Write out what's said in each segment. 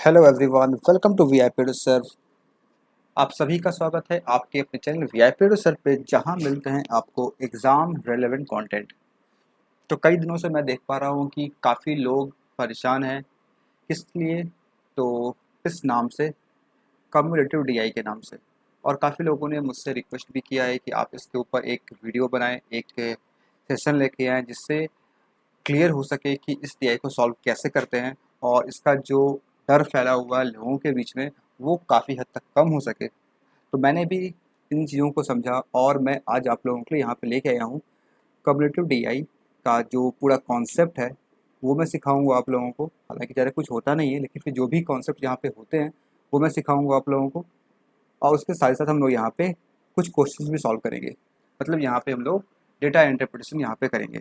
Hello everyone, welcome to VIP to serve. आप सभी का स्वागत है आपके अपने चैनल वीआईपी टू सर्व पे, जहां मिलते हैं आपको एग्ज़ाम रेलेवेंट कंटेंट। तो कई दिनों से मैं देख पा रहा हूं कि काफ़ी लोग परेशान हैं। किस लिए? तो इस नाम से, कम्युलेटिव डीआई के नाम से। और काफ़ी लोगों ने मुझसे रिक्वेस्ट भी किया है कि आप इसके ऊपर एक वीडियो बनाएं, एक सेशन लेके आएँ, जिससे क्लियर हो सके कि इस टीआई को सॉल्व कैसे करते हैं और इसका जो डर फैला हुआ है लोगों के बीच में, वो काफ़ी हद तक कम हो सके। तो मैंने भी इन चीज़ों को समझा और मैं आज आप लोगों के लिए यहाँ पे लेके आया हूँ। कम्युलेटिव डीआई का जो पूरा कॉन्सेप्ट है वो मैं सिखाऊंगा आप लोगों को। हालांकि ज़्यादा कुछ होता नहीं है, लेकिन फिर जो भी कॉन्सेप्ट यहाँ पे होते हैं वो मैं सिखाऊंगा आप लोगों को। और उसके साथ साथ हम लोग यहाँ पे कुछ क्वेश्चंस भी सॉल्व करेंगे। मतलब यहाँ पे हम लोग डेटा इंटरप्रिटेशन यहाँ पे करेंगे।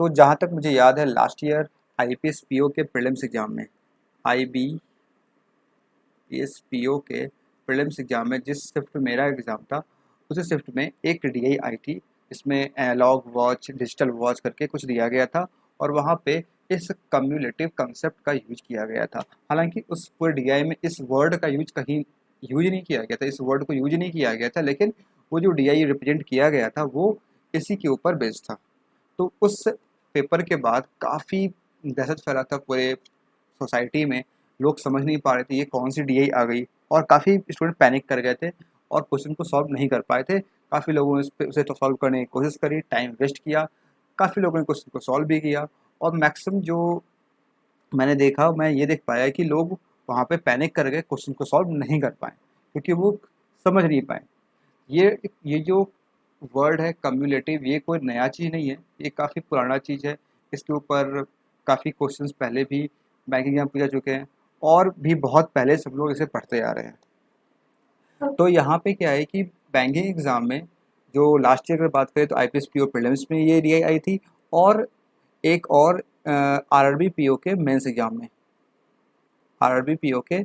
तो जहाँ तक मुझे याद है, लास्ट ईयर आईपीएस पीओ के प्रीलिम्स एग्जाम में, आईबीएस पीओ के प्रीलिम्स एग्जाम में जिस शिफ्ट में मेरा एग्ज़ाम था, उसी शिफ्ट में एक डीआई आई थी। इसमें एनालॉग वॉच, डिजिटल वॉच करके कुछ दिया गया था और वहाँ पे इस कम्युलेटिव कंसेप्ट का यूज किया गया था। हालांकि उस पूरे डीआई में इस वर्ड का यूज कहीं यूज नहीं किया गया था, इस वर्ड को यूज नहीं किया गया था, लेकिन वो जो डीआई रिप्रेजेंट किया गया था वो इसी के ऊपर बेस्ड था। तो उस पेपर के बाद काफ़ी दहशत फैला था पूरे सोसाइटी में। लोग समझ नहीं पा रहे थे ये कौन सी डीआई आ गई, और काफ़ी स्टूडेंट पैनिक कर गए थे और क्वेश्चन को सॉल्व नहीं कर पाए थे। काफ़ी लोगों ने उसे तो सॉल्व करने की कोशिश करी, टाइम वेस्ट किया। काफ़ी लोगों ने क्वेश्चन को सॉल्व भी किया, और मैक्सिमम जो मैंने देखा, मैं ये देख पाया कि लोग वहाँ पे पैनिक कर गए, क्वेश्चन को सॉल्व नहीं कर पाए क्योंकि वो समझ नहीं पाए। ये जो वर्ड है कम्युलेटिव, ये कोई नया चीज़ नहीं है, ये काफ़ी पुराना चीज़ है। इसके ऊपर काफ़ी क्वेश्चंस पहले भी बैंकिंग एग्जाम पूछा चुके हैं, और भी बहुत पहले सब लोग इसे पढ़ते आ रहे हैं। तो यहाँ पे क्या है कि बैंकिंग एग्जाम में जो लास्ट ईयर अगर बात करें तो आईपीएस पीओ प्रीलिम्स में ये डी आई थी, और एक और आरआरबी पीओ के मेंस एग्जाम में, आरआरबी पीओ के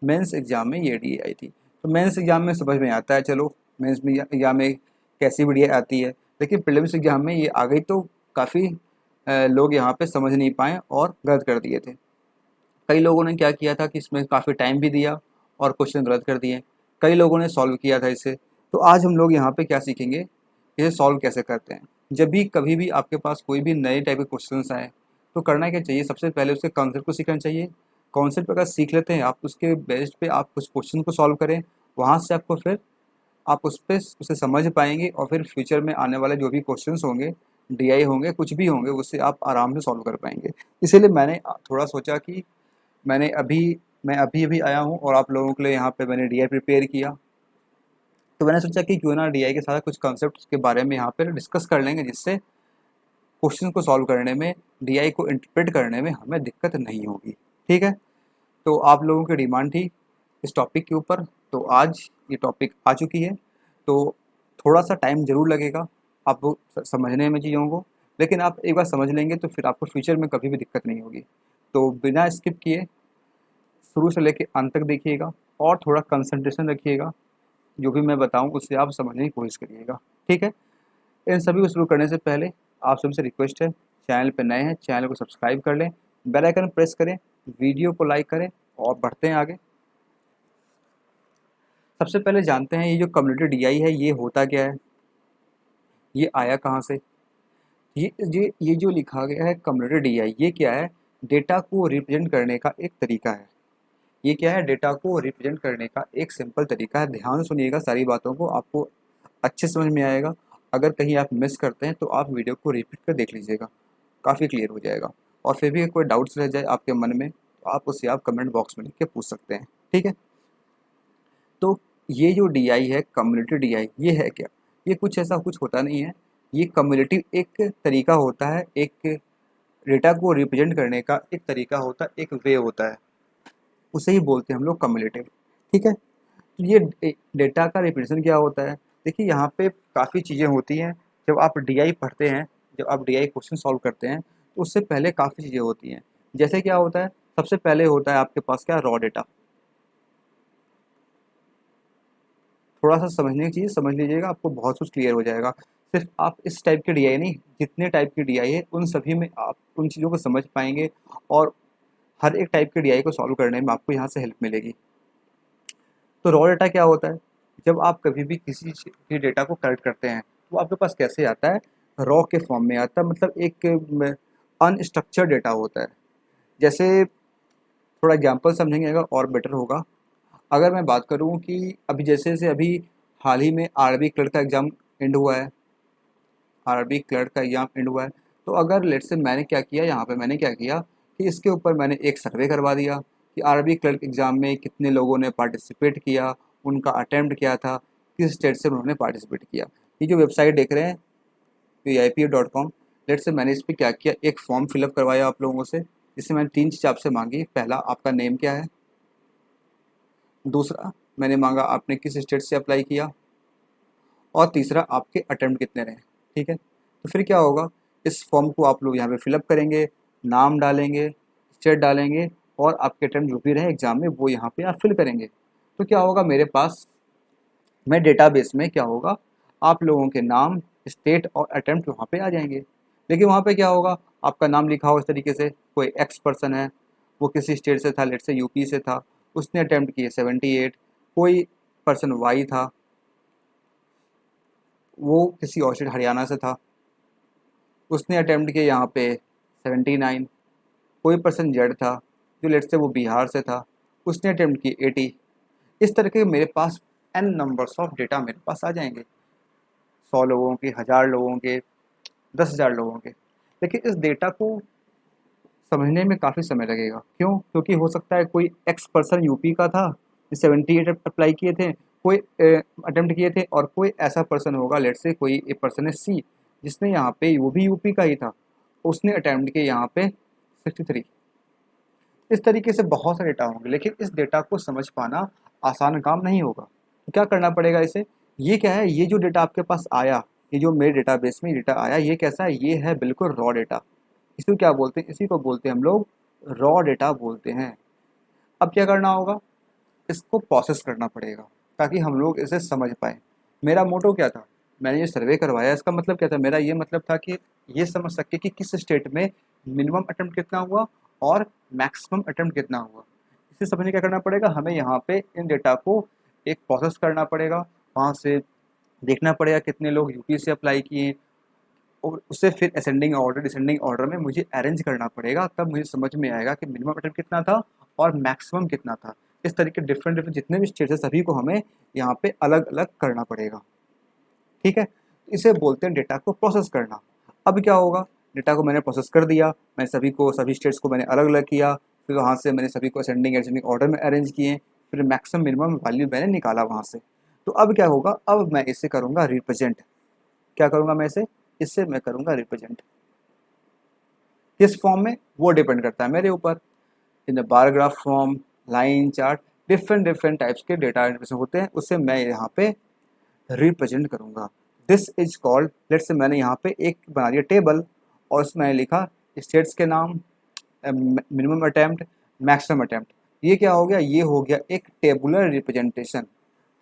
मेंस एग्जाम में ये डी आई थी। तो मेंस एग्जाम में समझ में आता है, चलो मेंस में एग्जाम में कैसी वीडियो आती है, लेकिन प्रीलिम्स एग्जाम में ये आ गई तो काफ़ी लोग यहाँ पे समझ नहीं पाए और गलत कर दिए थे। कई लोगों ने क्या किया था कि इसमें काफ़ी टाइम भी दिया और क्वेश्चन गलत कर दिए। कई लोगों ने सॉल्व किया था इसे। तो आज हम लोग यहाँ पे क्या सीखेंगे, इसे सॉल्व कैसे करते हैं। जब भी कभी भी आपके पास कोई भी नए टाइप के क्वेश्चंस आए, तो करना क्या चाहिए, सबसे पहले उसके कॉन्सेप्ट को सीखना चाहिए। कॉन्सेप्ट अगर सीख लेते हैं आप, उसके बेस्ड पे आप कुछ क्वेश्चन को सॉल्व करें, वहाँ से आपको फिर आप उस पे उसे समझ पाएंगे, और फिर फ्यूचर में आने वाले जो भी क्वेश्चंस होंगे, डीआई होंगे, कुछ भी होंगे, उससे आप आराम से सॉल्व कर पाएंगे। इसीलिए मैंने थोड़ा सोचा कि मैंने अभी मैं अभी अभी आया हूँ और आप लोगों के लिए यहाँ पे मैंने डीआई प्रिपेयर किया। तो मैंने सोचा कि क्यों ना डीआई के साथ कुछ कॉन्सेप्ट्स के बारे में यहाँ पे डिस्कस कर लेंगे, जिससे क्वेश्चन को सॉल्व करने में, डीआई को इंटरप्रेट करने में हमें दिक्कत नहीं होगी। ठीक है? तो आप लोगों की डिमांड थी इस टॉपिक के ऊपर, तो आज ये टॉपिक आ चुकी है। तो थोड़ा सा टाइम ज़रूर लगेगा आपको समझने में चीज़ों को, लेकिन आप एक बार समझ लेंगे तो फिर आपको फ्यूचर में कभी भी दिक्कत नहीं होगी। तो बिना स्किप किए शुरू से लेके अंत तक देखिएगा, और थोड़ा कंसंट्रेशन रखिएगा। जो भी मैं बताऊँ उससे आप समझने की कोशिश करिएगा। ठीक है? इन सभी को शुरू करने से पहले आप सबसे रिक्वेस्ट है, चैनल पे नए हैं चैनल को सब्सक्राइब कर लें, बेल आइकन प्रेस करें, वीडियो को लाइक करें, और बढ़ते हैं आगे। सबसे पहले जानते हैं ये जो कम्युनिटी डीआई है ये होता क्या है, ये आया कहाँ से। ये जो लिखा गया है कम्युनिटी डीआई, ये क्या है, डेटा को रिप्रेजेंट करने का एक तरीका है। ये क्या है, डेटा को रिप्रेजेंट करने का एक सिंपल तरीका है। ध्यान सुनिएगा, सारी बातों को आपको अच्छे समझ में आएगा। अगर कहीं आप मिस करते हैं तो आप वीडियो को रिपीट कर देख लीजिएगा, काफ़ी क्लियर हो जाएगा। और फिर भी कोई डाउट्स रह जाए आपके मन में तो आप उसे आप कमेंट बॉक्स में लिख के पूछ सकते हैं। ठीक है? तो ये जो डीआई है, कम्युनिटी डीआई, ये है क्या, ये कुछ ऐसा कुछ होता नहीं है। ये कम्युनिटी एक तरीका होता है, एक डेटा को रिप्रेजेंट करने का एक तरीका होता है, एक वे होता है, उसे ही बोलते हैं हम लोग कम्युलेटिव। ठीक है? तो ये डेटा का रिप्रेजेंटेशन क्या होता है, देखिए यहाँ पे काफ़ी चीज़ें होती हैं। जब आप डीआई पढ़ते हैं, जब आप डीआई क्वेश्चन सॉल्व करते हैं, तो उससे पहले काफ़ी चीज़ें होती हैं। जैसे क्या होता है, सबसे पहले होता है आपके पास क्या, रॉ डेटा। थोड़ा सा समझने की चीज़ समझ लीजिएगा, आपको बहुत कुछ क्लियर हो जाएगा। सिर्फ आप इस टाइप के DI नहीं, जितने टाइप के DI है उन सभी में आप उन चीज़ों को समझ पाएंगे और हर एक टाइप के DI को सॉल्व करने में आपको यहाँ से हेल्प मिलेगी। तो रॉ डेटा क्या होता है? जब आप कभी भी किसी के डेटा को कलेक्ट करते हैं तो आपके पास कैसे आता है? रॉ के फॉर्म में आता है, मतलब एक अनस्ट्रक्चर्ड डेटा होता है। जैसे थोड़ा एग्जांपल समझेंगे अगर और बेटर होगा। अगर मैं बात करूं कि अभी जैसे से अभी हाल ही में आरबी क्लर्क का एग्ज़ाम एंड हुआ है, आरबी क्लर्क का एग्ज़ाम एंड हुआ है, तो अगर लेट्स से मैंने क्या किया यहाँ पे, मैंने क्या किया कि इसके ऊपर मैंने एक सर्वे करवा दिया कि आरबी क्लर्क एग्ज़ाम में कितने लोगों ने पार्टिसिपेट किया, उनका अटेम्प्ट क्या था, किस स्टेट से उन्होंने पार्टिसिपेट किया। ये जो वेबसाइट देख रहे हैं PIPA.com, लेट्स से मैंने इस पर क्या किया, एक फॉर्म फिलअप करवाया आप लोगों से, जिससे मैंने 3 चीज़ आपसे मांगी। पहला, आपका नेम क्या है, दूसरा मैंने मांगा आपने किस स्टेट से अप्लाई किया, और तीसरा आपके अटेम्प्ट कितने रहे। ठीक है, तो फिर क्या होगा, इस फॉर्म को आप लोग यहाँ पे फिलअप करेंगे, नाम डालेंगे, स्टेट डालेंगे, और आपके अटेम्प्ट जो भी रहे एग्जाम में वो यहाँ पे आप फिल करेंगे। तो क्या होगा, मेरे पास मैं डेटाबेस में क्या होगा, आप लोगों के नाम, स्टेट और अटेम्प्ट वहाँ पे आ जाएंगे। लेकिन वहाँ पे क्या होगा, आपका नाम लिखा हो इस तरीके से, कोई एक्स पर्सन है, वो किसी स्टेट से था, लेट से यूपी से था, उसने अटेम्प्ट किए 78। कोई पर्सन वाई था, वो किसी और स्टेट हरियाणा से था, उसने अटेम्प्ट किए यहाँ पे 79। कोई पर्सन जेड था जो लेट से वो बिहार से था, उसने अटेम्प्ट किए 80। इस तरह के मेरे पास n नंबर्स ऑफ डेटा मेरे पास आ जाएंगे, 100 लोगों के, 1000 लोगों के, 10,000 लोगों के। लेकिन इस डेटा को समझने में काफ़ी समय लगेगा। क्यों? क्योंकि हो सकता है कोई एक्स पर्सन यूपी का था, 78 अप्लाई किए थे, कोई अटेम्प्ट किए थे, और कोई ऐसा पर्सन होगा, लेट से कोई एक पर्सन है सी, जिसने यहाँ पे वो भी यूपी का ही था, उसने अटेम्प्ट किए यहाँ पे 63। इस तरीके से बहुत सारे डेटा होंगे, लेकिन इस डेटा को समझ पाना आसान काम नहीं होगा। तो क्या करना पड़ेगा इसे? ये क्या है, ये जो डेटा आपके पास आया, ये जो मेरे डेटाबेस में डेटा आया, ये कैसा है? ये है बिल्कुल रॉ डेटा। इसको क्या बोलते हैं? इसी को बोलते हैं हम लोग रॉ डेटा बोलते हैं। अब क्या करना होगा, इसको प्रोसेस करना पड़ेगा ताकि हम लोग इसे समझ पाए। मेरा मोटो क्या था, मैंने ये सर्वे करवाया, इसका मतलब क्या था, मेरा ये मतलब था कि ये समझ सके कि किस स्टेट में मिनिमम अटेम्प्ट कितना हुआ और मैक्सिमम अटेम्प्ट कितना हुआ। इसे समझने क्या करना पड़ेगा, हमें यहाँ पे इन डेटा को एक प्रोसेस करना पड़ेगा, वहाँ से देखना पड़ेगा कितने लोग यूपी से अप्लाई किए, और उससे फिर असेंडिंग ऑर्डर डिसेंडिंग ऑर्डर में मुझे अरेंज करना पड़ेगा। तब मुझे समझ में आएगा कि मिनिमम अटेम्प्ट कितना था और मैक्सिमम कितना था। इस तरीके डिफरेंट डिफरेंट जितने भी स्टेट्स हैं सभी को हमें यहाँ पे अलग अलग करना पड़ेगा। ठीक है, इसे बोलते हैं डेटा को प्रोसेस करना। अब क्या होगा, डेटा को मैंने प्रोसेस कर दिया, मैं सभी स्टेट्स को मैंने अलग अलग किया, फिर वहाँ से मैंने सभी को असेंडिंग असेंडिंग ऑर्डर में अरेंज किए, फिर मैक्सिमम मिनिमम वैल्यू मैंने निकाला वहाँ से। तो अब क्या होगा, अब मैं इसे करूँगा रिप्रेजेंट। क्या करूँगा मैं इससे मैं करूँगा रिप्रेजेंट। किस फॉर्म में, वो डिपेंड करता है मेरे ऊपर। In the bar graph form, line chart, different different types के डेटा होते हैं, उससे मैं यहाँ पे रिप्रेजेंट करूँगा। This is called, let's say मैंने यहाँ पे एक बना दिया टेबल, और उसमें मैंने लिखा स्टेट्स के नाम, मिनिमम अटेम्प्ट, मैक्सिमम अटेम्प्ट। ये क्या हो गया, ये हो गया एक टेबुलर रिप्रेजेंटेशन।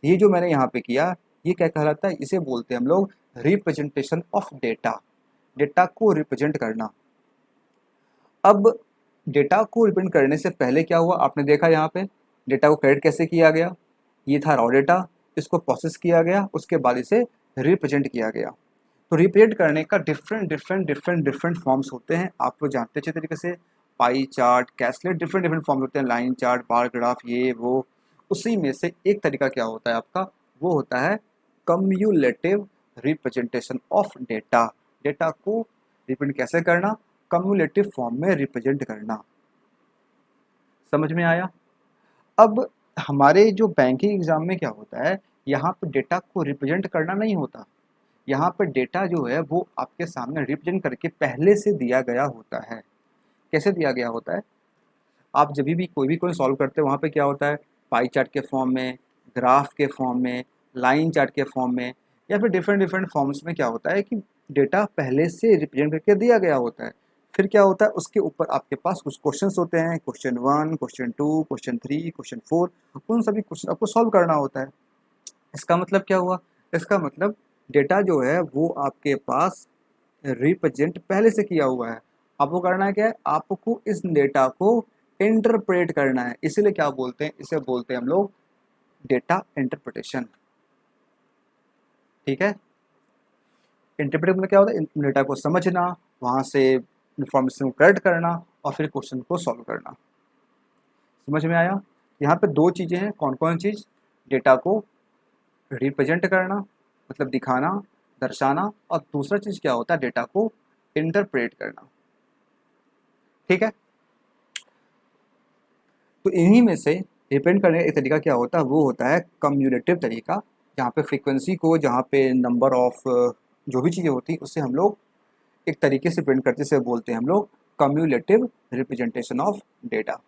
ये जो मैंने यहाँ पे किया, ये क्या कहलाता है, इसे बोलते हैं हम लोग रिप्रेजेंटेशन ऑफ डेटा। डेटा को रिप्रेजेंट करना। अब डेटा को रिप्रेजेंट करने से पहले क्या हुआ, आपने देखा यहाँ पे डेटा को क्रिएट कैसे किया गया। ये था रॉ डेटा, इसको प्रोसेस किया गया, उसके बाद इसे रिप्रेजेंट किया गया। तो रिप्रेजेंट करने का डिफरेंट फॉर्म्स होते हैं, आप लोग जानते अच्छे तरीके से। पाई चार्ट, कैसलेट, डिफरेंट डिफरेंट फॉर्म्स होते हैं, लाइन चार्ट, बार ग्राफ, ये वो। उसी में से एक तरीका क्या होता है आपका, वो होता है cumulative representation of data. Data को रिप्रेजेंट कैसे करना, कम्युलेटिव फॉर्म में रिप्रेजेंट करना। समझ में आया? अब हमारे जो बैंकिंग एग्जाम में क्या होता है, यहाँ पे डेटा को रिप्रेजेंट करना नहीं होता। यहाँ पर डेटा जो है वो आपके सामने रिप्रेजेंट करके पहले से दिया गया होता है। कैसे दिया गया होता है, आप जब भी कोई सॉल्व करते हैं, वहाँ पे क्या होता है, पाई चार्ट के फॉर्म में, ग्राफ के फॉर्म में, लाइन चार्ट के फॉर्म में, या फिर डिफरेंट डिफरेंट फॉर्म्स में क्या होता है कि डेटा पहले से रिप्रेजेंट करके दिया गया होता है। फिर क्या होता है, उसके ऊपर आपके पास कुछ क्वेश्चंस होते हैं, क्वेश्चन 1, क्वेश्चन 2, क्वेश्चन 3, क्वेश्चन 4। उन सभी क्वेश्चन आपको सॉल्व करना होता है। इसका मतलब क्या हुआ, इसका मतलब डेटा जो है वो आपके पास रिप्रेजेंट पहले से किया हुआ है। आपको करना है क्या है, आपको इस डेटा को इंटरप्रेट करना है। इसीलिए क्या बोलते हैं, इसे बोलते हैं हम लोग डेटा इंटरप्रिटेशन। ठीक है, इंटरप्रेट में क्या होता है, डेटा को समझना, वहाँ से इंफॉर्मेशन को कलेक्ट करना और फिर क्वेश्चन को सॉल्व करना। समझ में आया? यहाँ पे दो चीज़ें हैं, कौन कौन चीज़, डेटा को रिप्रेजेंट करना मतलब दिखाना, दर्शाना, और दूसरा चीज़ क्या होता है, डेटा को इंटरप्रेट करना। ठीक है, तो इन्हीं में से रिप्रेजेंट करने का एक तरीका क्या होता है, वो होता है कम्यूलेटिव तरीका, जहाँ पे फ्रीक्वेंसी को, जहाँ पे नंबर ऑफ जो भी चीज़ें होती हैं उससे हम लोग एक तरीके से प्रिंट करते, से बोलते हैं हम लोग कम्यूलेटिव रिप्रेजेंटेशन ऑफ डेटा।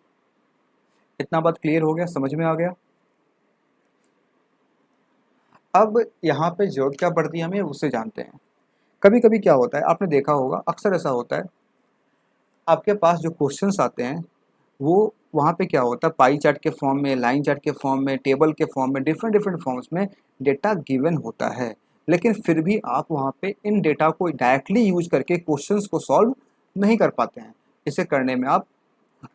इतना बात क्लियर हो गया, समझ में आ गया? अब यहाँ पे जरूरत क्या पड़ती है हमें, उससे जानते हैं। कभी कभी क्या होता है, आपने देखा होगा, अक्सर ऐसा होता है, आपके पास जो क्वेश्चंस आते हैं वो वहाँ पे क्या होता है, पाई चार्ट के फॉर्म में, लाइन चार्ट के फॉर्म में, टेबल के फॉर्म में, डिफरेंट डिफरेंट फॉर्म्स में डेटा गिवन होता है। लेकिन फिर भी आप वहाँ पे इन डेटा को डायरेक्टली यूज करके क्वेश्चंस को सॉल्व नहीं कर पाते हैं। इसे करने में आप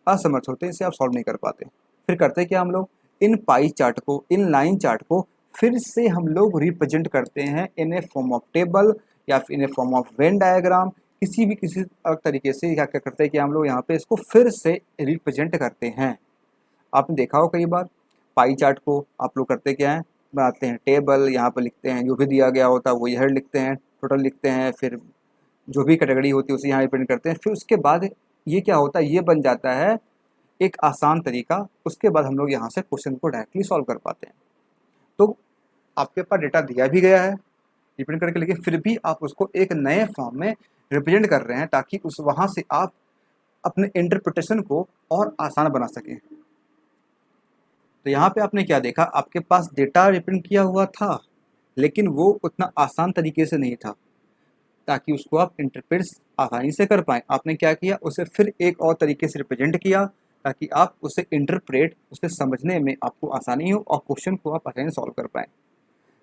असमर्थ होते हैं, इसे आप सॉल्व नहीं कर पाते। फिर करते क्या हम लोग, इन पाई चार्ट को, इन लाइन चार्ट को फिर से हम लोग रिप्रेजेंट करते हैं इन ए फॉर्म ऑफ टेबल या फिर इन ए फॉर्म ऑफ वेन डायग्राम, किसी अलग तरीके से। क्या क्या करते हैं कि हम लोग यहाँ पे इसको फिर से रिप्रेजेंट करते हैं। आपने देखा हो कई बार, पाई चार्ट को आप लोग करते क्या है, बनाते हैं टेबल, यहाँ पर लिखते हैं जो भी दिया गया होता है वो हेड लिखते हैं, टोटल लिखते हैं, फिर जो भी कैटेगरी होती है उसे यहाँ रिप्रेजेंट करते हैं। फिर उसके बाद ये क्या होता है, ये बन जाता है एक आसान तरीका। उसके बाद हम लोग यहाँ से क्वेश्चन को डायरेक्टली सॉल्व कर पाते हैं। तो आपके पास डेटा दिया भी गया है रिप्रेजेंट करके, लेकिन फिर भी आप उसको एक नए फॉर्म में रिप्रेजेंट कर रहे हैं ताकि उस वहाँ से आप अपने इंटरप्रिटेशन को और आसान बना सकें। तो यहाँ पे आपने क्या देखा, आपके पास डेटा रिप्रेजेंट किया हुआ था लेकिन वो उतना आसान तरीके से नहीं था। ताकि उसको आप इंटरप्रेट आसानी से कर पाएँ, आपने क्या किया, उसे फिर एक और तरीके से रिप्रेजेंट किया ताकि आप उसे इंटरप्रेट, उसे समझने में आपको आसानी हो और क्वेश्चन को आप आसानी से सॉल्व कर पाएँ।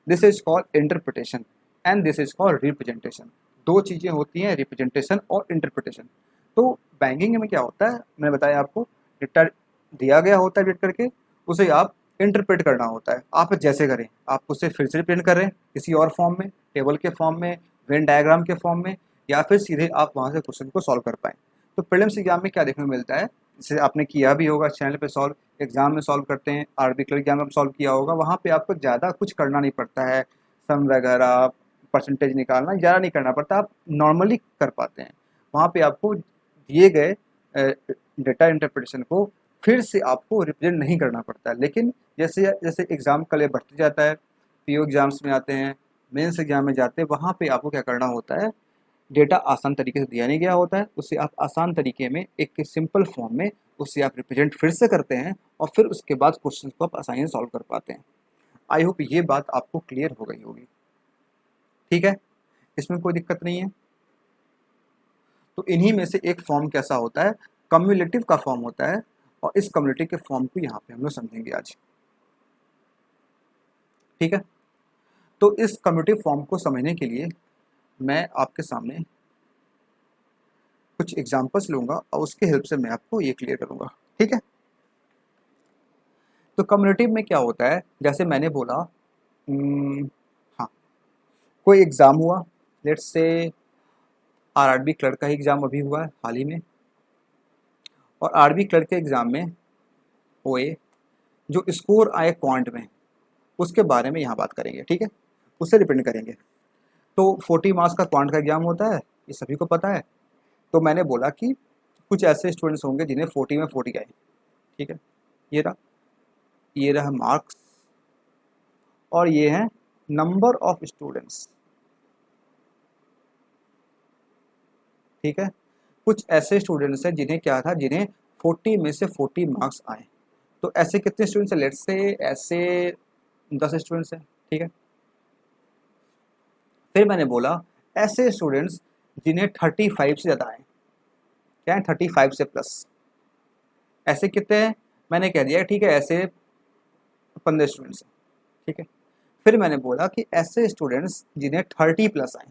This is called interpretation and this is called representation. दो चीज़ें होती हैं, रिप्रेजेंटेशन और इंटरप्रिटेशन। तो बैंकिंग में क्या होता है, मैंने बताया आपको, डेटा दिया गया होता है, वेट करके उसे आप इंटरप्रेट करना होता है। आप जैसे करें, आप उसे फिर से रिप्रेजेंट करें किसी और फॉर्म में, टेबल के फॉर्म में, वेन डायग्राम के फॉर्म में, या फिर सीधे आप वहाँ से क्वेश्चन को सॉल्व कर पाएँ। तो प्रीलिम्स एग्जाम में क्या देखने को मिलता है, जैसे आपने किया भी होगा चैनल पे सॉल्व, एग्जाम में सॉल्व करते हैं, आरबी क्लर्क एग्जाम में सॉल्व किया होगा, वहाँ पे आपको ज़्यादा कुछ करना नहीं पड़ता है, सम वगैरह परसेंटेज निकालना ज़्यादा नहीं करना पड़ता, आप नॉर्मली कर पाते हैं। वहाँ पे आपको दिए गए डेटा इंटरप्रिटेशन को फिर से आपको रिप्रेजेंट नहीं करना पड़ता है। लेकिन जैसे जैसे एग्ज़ाम का लेवल बढ़ते जाता है, पीओ एग्जाम्स में आते हैं, मेंस एग्जाम में जाते हैं, वहाँ पे आपको क्या करना होता है, डेटा आसान तरीके से दिया नहीं गया होता है, उसे आप आसान तरीके में एक सिंपल फॉर्म में उसे आप रिप्रेजेंट फिर से करते हैं और फिर उसके बाद क्वेश्चन को आप आसानी से सॉल्व कर पाते हैं। आई होप ये बात आपको क्लियर हो गई होगी। ठीक है, इसमें कोई दिक्कत नहीं है। तो इन्हीं में से एक फॉर्म कैसा होता है, कम्युलेटिव का फॉर्म होता है, और इस कम्युलेटिव के फॉर्म को यहाँ पे हम लोग समझेंगे आज। ठीक है, तो इस कम्युलेटिव फॉर्म को समझने के लिए मैं आपके सामने कुछ एग्जांपल्स लूंगा और उसके हेल्प से मैं आपको ये क्लियर करूंगा। ठीक है, तो कम्युलेटिव में क्या होता है, जैसे मैंने बोला, हाँ, कोई एग्ज़ाम हुआ, लेट्स से आरआरबी क्लर्क का ही एग्ज़ाम अभी हुआ है हाल ही में, और आरबी क्लर्क के एग्ज़ाम में ओए जो स्कोर आए क्वांट में, उसके बारे में यहाँ बात करेंगे। ठीक है, उससे डिपेंड करेंगे। तो 40 मार्क्स का क्वांट का एग्ज़ाम होता है, ये सभी को पता है। तो मैंने बोला कि कुछ ऐसे स्टूडेंट्स होंगे जिन्हें 40 में 40 आए। ठीक है, ये रहा मार्क्स, और ये है नंबर ऑफ स्टूडेंट्स। ठीक है, कुछ ऐसे स्टूडेंट्स हैं जिन्हें क्या था, जिन्हें 40 में से 40 मार्क्स आए। तो ऐसे कितने स्टूडेंट्स हैं, लेट्स से ऐसे 10 स्टूडेंट्स हैं। ठीक है, फिर मैंने बोला ऐसे स्टूडेंट्स जिन्हें 35 से ज़्यादा आए, क्या है, 35 से प्लस, ऐसे कितने हैं, मैंने कह दिया ठीक है, ऐसे 15 स्टूडेंट्स हैं। ठीक है, फिर मैंने बोला कि ऐसे स्टूडेंट्स जिन्हें 30 प्लस आए,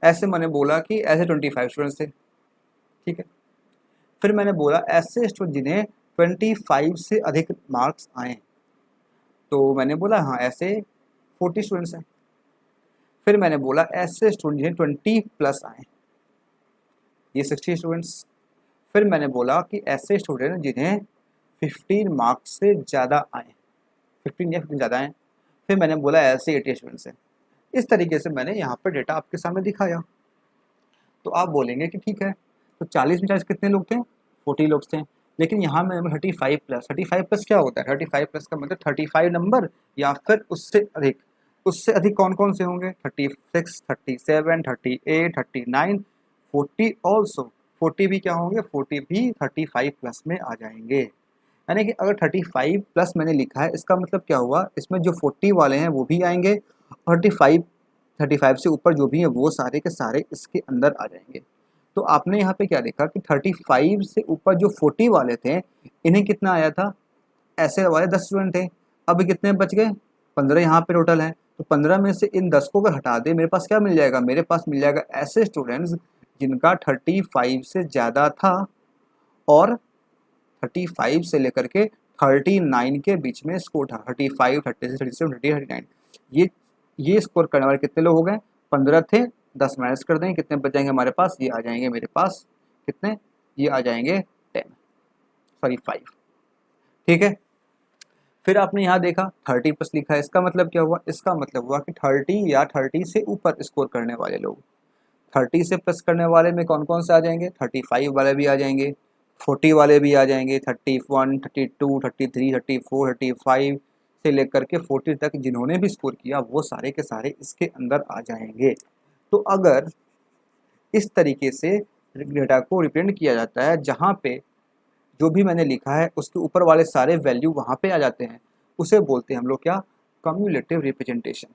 ऐसे मैंने बोला कि ऐसे 25 स्टूडेंट्स थे, ठीक है। फिर मैंने बोला ऐसे स्टूडेंट जिन्हें 25 से अधिक मार्क्स आए, तो मैंने बोला हाँ ऐसे 40 स्टूडेंट्स हैं। फिर मैंने बोला ऐसे स्टूडेंट जिन्हें 20 प्लस आए, ये 60 स्टूडेंट्स। फिर मैंने बोला कि ऐसे स्टूडेंट जिन्हें 15 मार्क्स से ज़्यादा आए, 15 या 15 ज़्यादा आए, फिर मैंने बोला ऐसे 80 स्टूडेंट्स हैं। इस तरीके से मैंने यहाँ पर डेटा आपके सामने दिखाया। तो आप बोलेंगे कि ठीक है, तो 40 में 40 कितने लोग थे, 40 लोग थे। लेकिन यहाँ में 35 प्लस क्या होता है, 35 प्लस का मतलब 35 नंबर या फिर उससे अधिक। उससे अधिक कौन कौन से होंगे, 36, 37, 38, 39, 40 ऑल्सो। 40 भी क्या होंगे, 40 भी 35 प्लस में आ जाएंगे। यानी कि अगर 35 प्लस मैंने लिखा है, इसका मतलब क्या हुआ, इसमें जो 40 वाले हैं वो भी आएंगे, और 35 से ऊपर जो भी है वो सारे के सारे इसके अंदर आ जाएंगे। तो आपने यहाँ पे क्या देखा कि 35 से ऊपर जो 40 वाले थे, इन्हें कितना आया था, ऐसे वाले 10 स्टूडेंट थे। अब कितने बच गए, 15 यहाँ पे टोटल है। तो 15 में से इन 10 को अगर हटा दे, मेरे पास क्या मिल जाएगा, मेरे पास मिल जाएगा ऐसे स्टूडेंट्स जिनका 35 से ज़्यादा था और 35 से लेकर के 39 के बीच में स्कोर था। 35, 36, 37, 39, ये स्कोर करने वाले कितने लोग हो गए, 15 थे, 10 माइनस कर देंगे, कितने बच जाएंगे हमारे पास, ये आ जाएंगे मेरे पास कितने, ये आ जाएंगे 5, ठीक है। फिर आपने यहाँ देखा 30 प्लस लिखा है, इसका मतलब क्या हुआ, इसका मतलब हुआ कि 30 या 30 से ऊपर स्कोर करने वाले लोग, 30 से प्लस करने वाले में कौन कौन से आ जाएंगे, 35 वाले भी आ जाएंगे, 40 वाले भी आ जाएंगे, 31, 32, 33, 34, 35 से लेकर के 40 तक जिन्होंने भी स्कोर किया वो सारे के सारे इसके अंदर आ जाएंगे। तो अगर इस तरीके से डेटा को रिप्रेजेंट किया जाता है, जहाँ पे जो भी मैंने लिखा है उसके ऊपर वाले सारे वैल्यू वहाँ पे आ जाते हैं, उसे बोलते हैं हम लोग क्या, कम्युलेटिव रिप्रेजेंटेशन।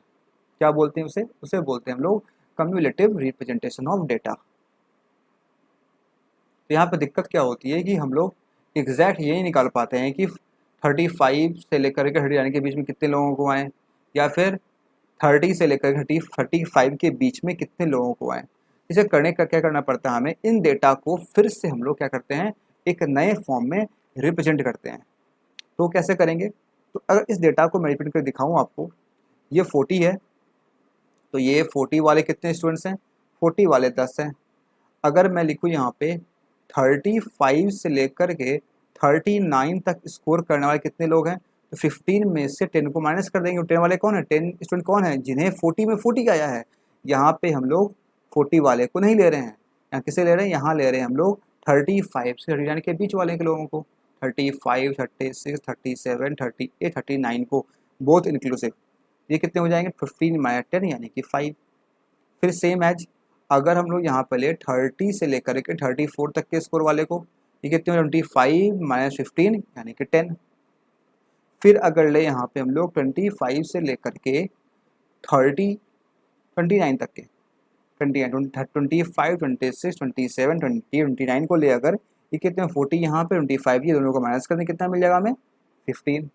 क्या बोलते हैं उसे, उसे बोलते हैं हम लोग कम्युलेटिव रिप्रेजेंटेशन ऑफ डेटा। तो यहाँ पे दिक्कत क्या होती है कि हम लोग एग्जैक्ट ये नहीं निकाल पाते हैं कि 35 से लेकर के 39 के बीच में कितने लोगों को आए, या फिर 30 से लेकर 35 के बीच में कितने लोगों को आए। इसे करने का क्या करना पड़ता है हमें, इन डेटा को फिर से हम लोग क्या करते हैं, एक नए फॉर्म में रिप्रेजेंट करते हैं। तो कैसे करेंगे, तो अगर इस डेटा को मैं रिप्रेजेंट कर दिखाऊँ आपको, ये 40 है, तो ये 40 वाले कितने स्टूडेंट्स हैं, 40 वाले 10 हैं। अगर मैं लिखूँ यहाँ पे 35 से लेकर के 39 तक स्कोर करने वाले कितने लोग हैं, तो 15 में से 10 को माइनस कर देंगे। 10 वाले कौन है, 10 स्टूडेंट कौन है, जिन्हें 40 में 40 आया है। यहाँ पे हम लोग 40 वाले को नहीं ले रहे हैं, यहाँ किसे ले रहे हैं, यहाँ ले रहे हैं हम लोग 35 से 39 के बीच वाले के लोगों को, 35, 36, 37, 38, 39 को, बोथ इंक्लूसिव। ये कितने हो जाएंगे, 15 माइनस 10 यानी कि 5। फिर सेम एज अगर हम लोग यहाँ पे ले 30 से लेकर के 34 तक के स्कोर वाले को, ये कितने हो, 25 माइनस 15 यानी कि 10। फिर अगर ले यहाँ पे हम लोग 25 से लेकर के 29 तक के, 25, 26, 27, 20, 29 को ले, अगर ये कितने 40 यहाँ पे 25, ये दोनों को माइनस करने कितना मिल जाएगा हमें, 15।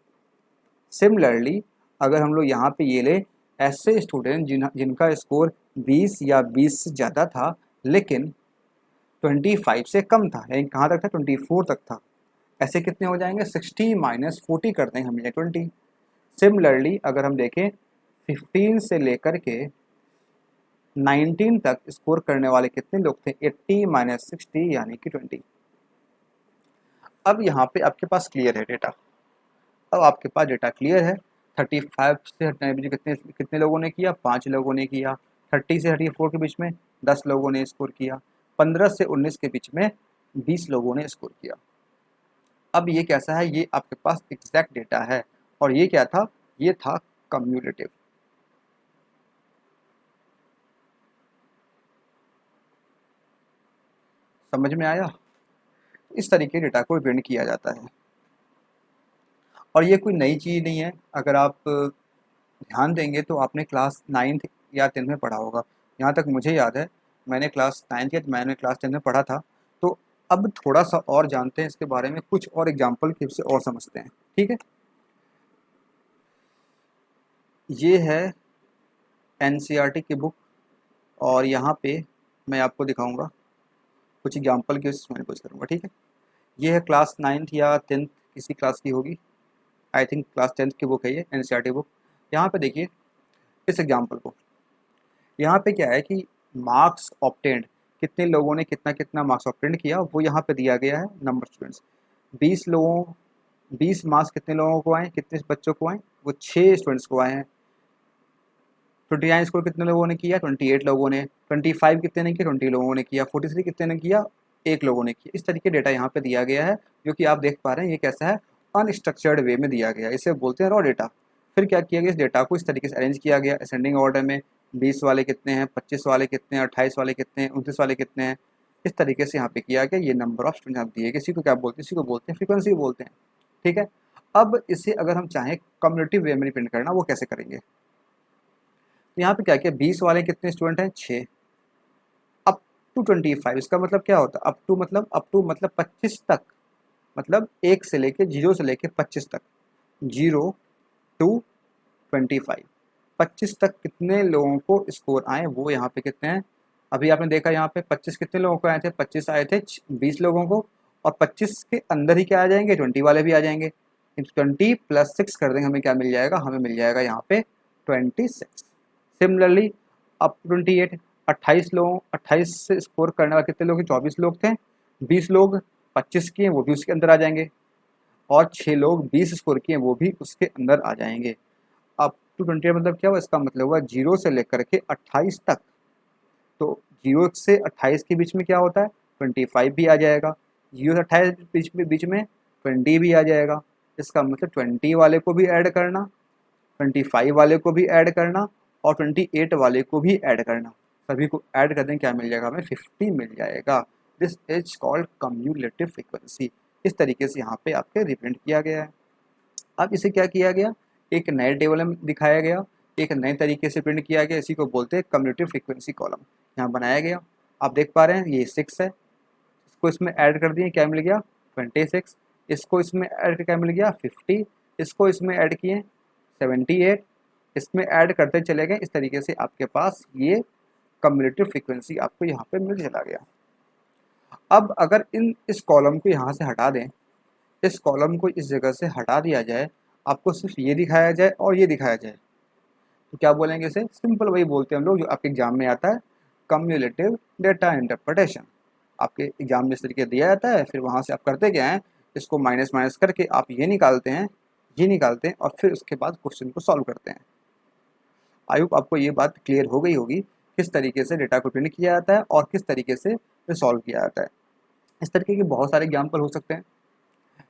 सिमिलरली अगर हम लोग यहाँ पे ये ले ऐसे स्टूडेंट जिनका स्कोर 20 या 20 से ज़्यादा था लेकिन 25 से कम था, यानी कहाँ तक था, 24 तक था, ऐसे कितने हो जाएंगे, 60 माइनस 40 कर देंगे हम, 20। सिमिलरली अगर हम देखें 15 से लेकर के 19 तक स्कोर करने वाले कितने लोग थे, 80 माइनस 60 यानी कि 20। अब यहाँ पे आपके पास क्लियर है डेटा, अब आपके पास डेटा क्लियर है। 35 से 39 कितने कितने लोगों ने किया, 5 लोगों ने किया। 30 से 34 के बीच में 10 लोगों ने स्कोर किया। 15 से 19 के बीच में 20 लोगों ने स्कोर किया। अब ये कैसा है, ये आपके पास एग्जैक्ट डेटा है, और ये क्या था, ये था कम्युलेटिव। समझ में आया, इस तरीके डेटा को रिप्रेजेंट किया जाता है, और ये कोई नई चीज़ नहीं है। अगर आप ध्यान देंगे तो आपने क्लास 9th या 10th में पढ़ा होगा। यहाँ तक मुझे याद है, मैंने क्लास 9th या मैंने क्लास 10th में पढ़ा था। तो अब थोड़ा सा और जानते हैं इसके बारे में, कुछ और एग्जाम्पल की से और समझते हैं, ठीक है। ये है एनसीईआरटी की बुक, और यहाँ पे मैं आपको दिखाऊंगा कुछ एग्जाम्पल के उसमें कुछ करूँगा, ठीक है। ये है क्लास 9th या 10th किसी क्लास की होगी, आई थिंक क्लास 10th की बुक है ये एनसीईआरटी बुक। यहाँ पे देखिए इस एग्जाम्पल को, यहाँ पे क्या है कि मार्क्स ऑब्टेंड, कितने लोगों ने कितना कितना मार्क्स ऑब्टेंड किया वो यहाँ पे दिया गया है। नंबर स्टूडेंट्स 20 मार्क्स कितने लोगों को आए, कितने बच्चों को आए, वो 6 स्टूडेंट्स को आए हैं। 29 स्कोर कितने लोगों ने किया, 28 लोगों ने। 25 कितने ने किया, 20 लोगों ने किया। 43 कितने ने किया, 1 लोगों ने किया। इस तरीके डेटा यहाँ पे दिया गया है, जो कि आप देख पा रहे हैं ये कैसा है, अनस्ट्रक्चर्ड वे में दिया गया है, इसे बोलते हैं रॉ डेटा। फिर क्या किया गया, इस डेटा को इस तरीके से अरेंज किया गया असेंडिंग ऑर्डर में, 20 वाले कितने हैं, 25 वाले कितने हैं, 28 वाले कितने हैं, 29 वाले कितने हैं, इस तरीके से यहाँ पे किया गया। ये नंबर ऑफ स्टूडेंट आप दिए गए, इसी को क्या बोलते हैं, इसी को बोलते हैं फ्रीक्वेंसी बोलते हैं, ठीक है। अब इसे अगर हम चाहें कम्युनिटिव वे में रिप्रेजेंट करना, वो कैसे करेंगे। तो यहाँ पे क्या किया, 20 वाले कितने स्टूडेंट हैं, 6, अप टू 25। इसका मतलब क्या होता है, अप टू मतलब 25 तक, मतलब 1 से लेके 0 से लेके 25 तक, 0 टू 25, 25 तक कितने लोगों को स्कोर आए वो यहाँ पे कितने हैं। अभी आपने देखा यहाँ पे 25 कितने लोगों को आए थे, 25 आए थे 20 लोगों को, और 25 के अंदर ही क्या आ जाएंगे, 20 वाले भी आ जाएंगे। 20 प्लस 6 कर देंगे, हमें क्या मिल जाएगा, हमें मिल जाएगा यहाँ पे 26। सिमिलरली अप 28, 28 लोगों, 28 से स्कोर करने वाले कितने लोग, 24 लोग थे। 20 लोग 25 किए वो भी उसके अंदर आ जाएंगे, और 6 लोग 20 स्कोर किए वो भी उसके अंदर आ जाएंगे। अप टू 28 मतलब क्या हुआ, इसका मतलब हुआ 0 से लेकर के 28 तक। तो 0 से 28 के बीच में क्या होता है, 25 भी आ जाएगा। 0 से 28 बीच में 20 भी आ जाएगा। इसका मतलब 20 वाले को भी ऐड करना, 25 वाले को भी ऐड करना, और 28 वाले को भी ऐड करना। सभी को ऐड कर दें, क्या मिल जाएगा हमें, 50 मिल जाएगा। This is called cumulative frequency. इस तरीके से यहाँ पे आपके रिप्रेजेंट किया गया है। अब इसे क्या किया गया, एक नए टेबल में दिखाया गया, एक नए तरीके से प्रिंट किया गया। इसी को बोलते हैं कम्यूलेटिव फ्रीक्वेंसी कॉलम। यहाँ बनाया गया, आप देख पा रहे हैं ये 6 है, इसको इसमें ऐड कर दिए, क्या मिल गया 26। इसको इसमें ऐड करके क्या मिल गया 50। इसको इसमें ऐड किए 78, इसमें ऐड करते चले गए। इस तरीके से आपके पास ये कम्यूलेटिव फ्रीक्वेंसी आपको यहाँ पे मिल चला गया। अब अगर इस कॉलम को यहाँ से हटा दें, इस कॉलम को इस जगह से हटा दिया जाए, आपको सिर्फ ये दिखाया जाए और ये दिखाया जाए, तो क्या बोलेंगे इसे, सिंपल वही बोलते हैं हम लोग जो आपके एग्जाम में आता है, कम्यूलेटिव डेटा इंटरप्रिटेशन। आपके एग्जाम में इस तरीके दिया जाता है, फिर वहाँ से आप करते क्या हैं, इसको माइनस माइनस करके आप ये निकालते हैं, ये निकालते हैं, और फिर उसके बाद क्वेश्चन को सॉल्व करते हैं। आई होप आपको ये बात क्लियर हो गई होगी, किस तरीके से डेटा को प्रिंट किया जाता है और किस तरीके से सॉल्व किया जाता है। इस तरीके के बहुत सारे एग्जाम्पल हो सकते हैं।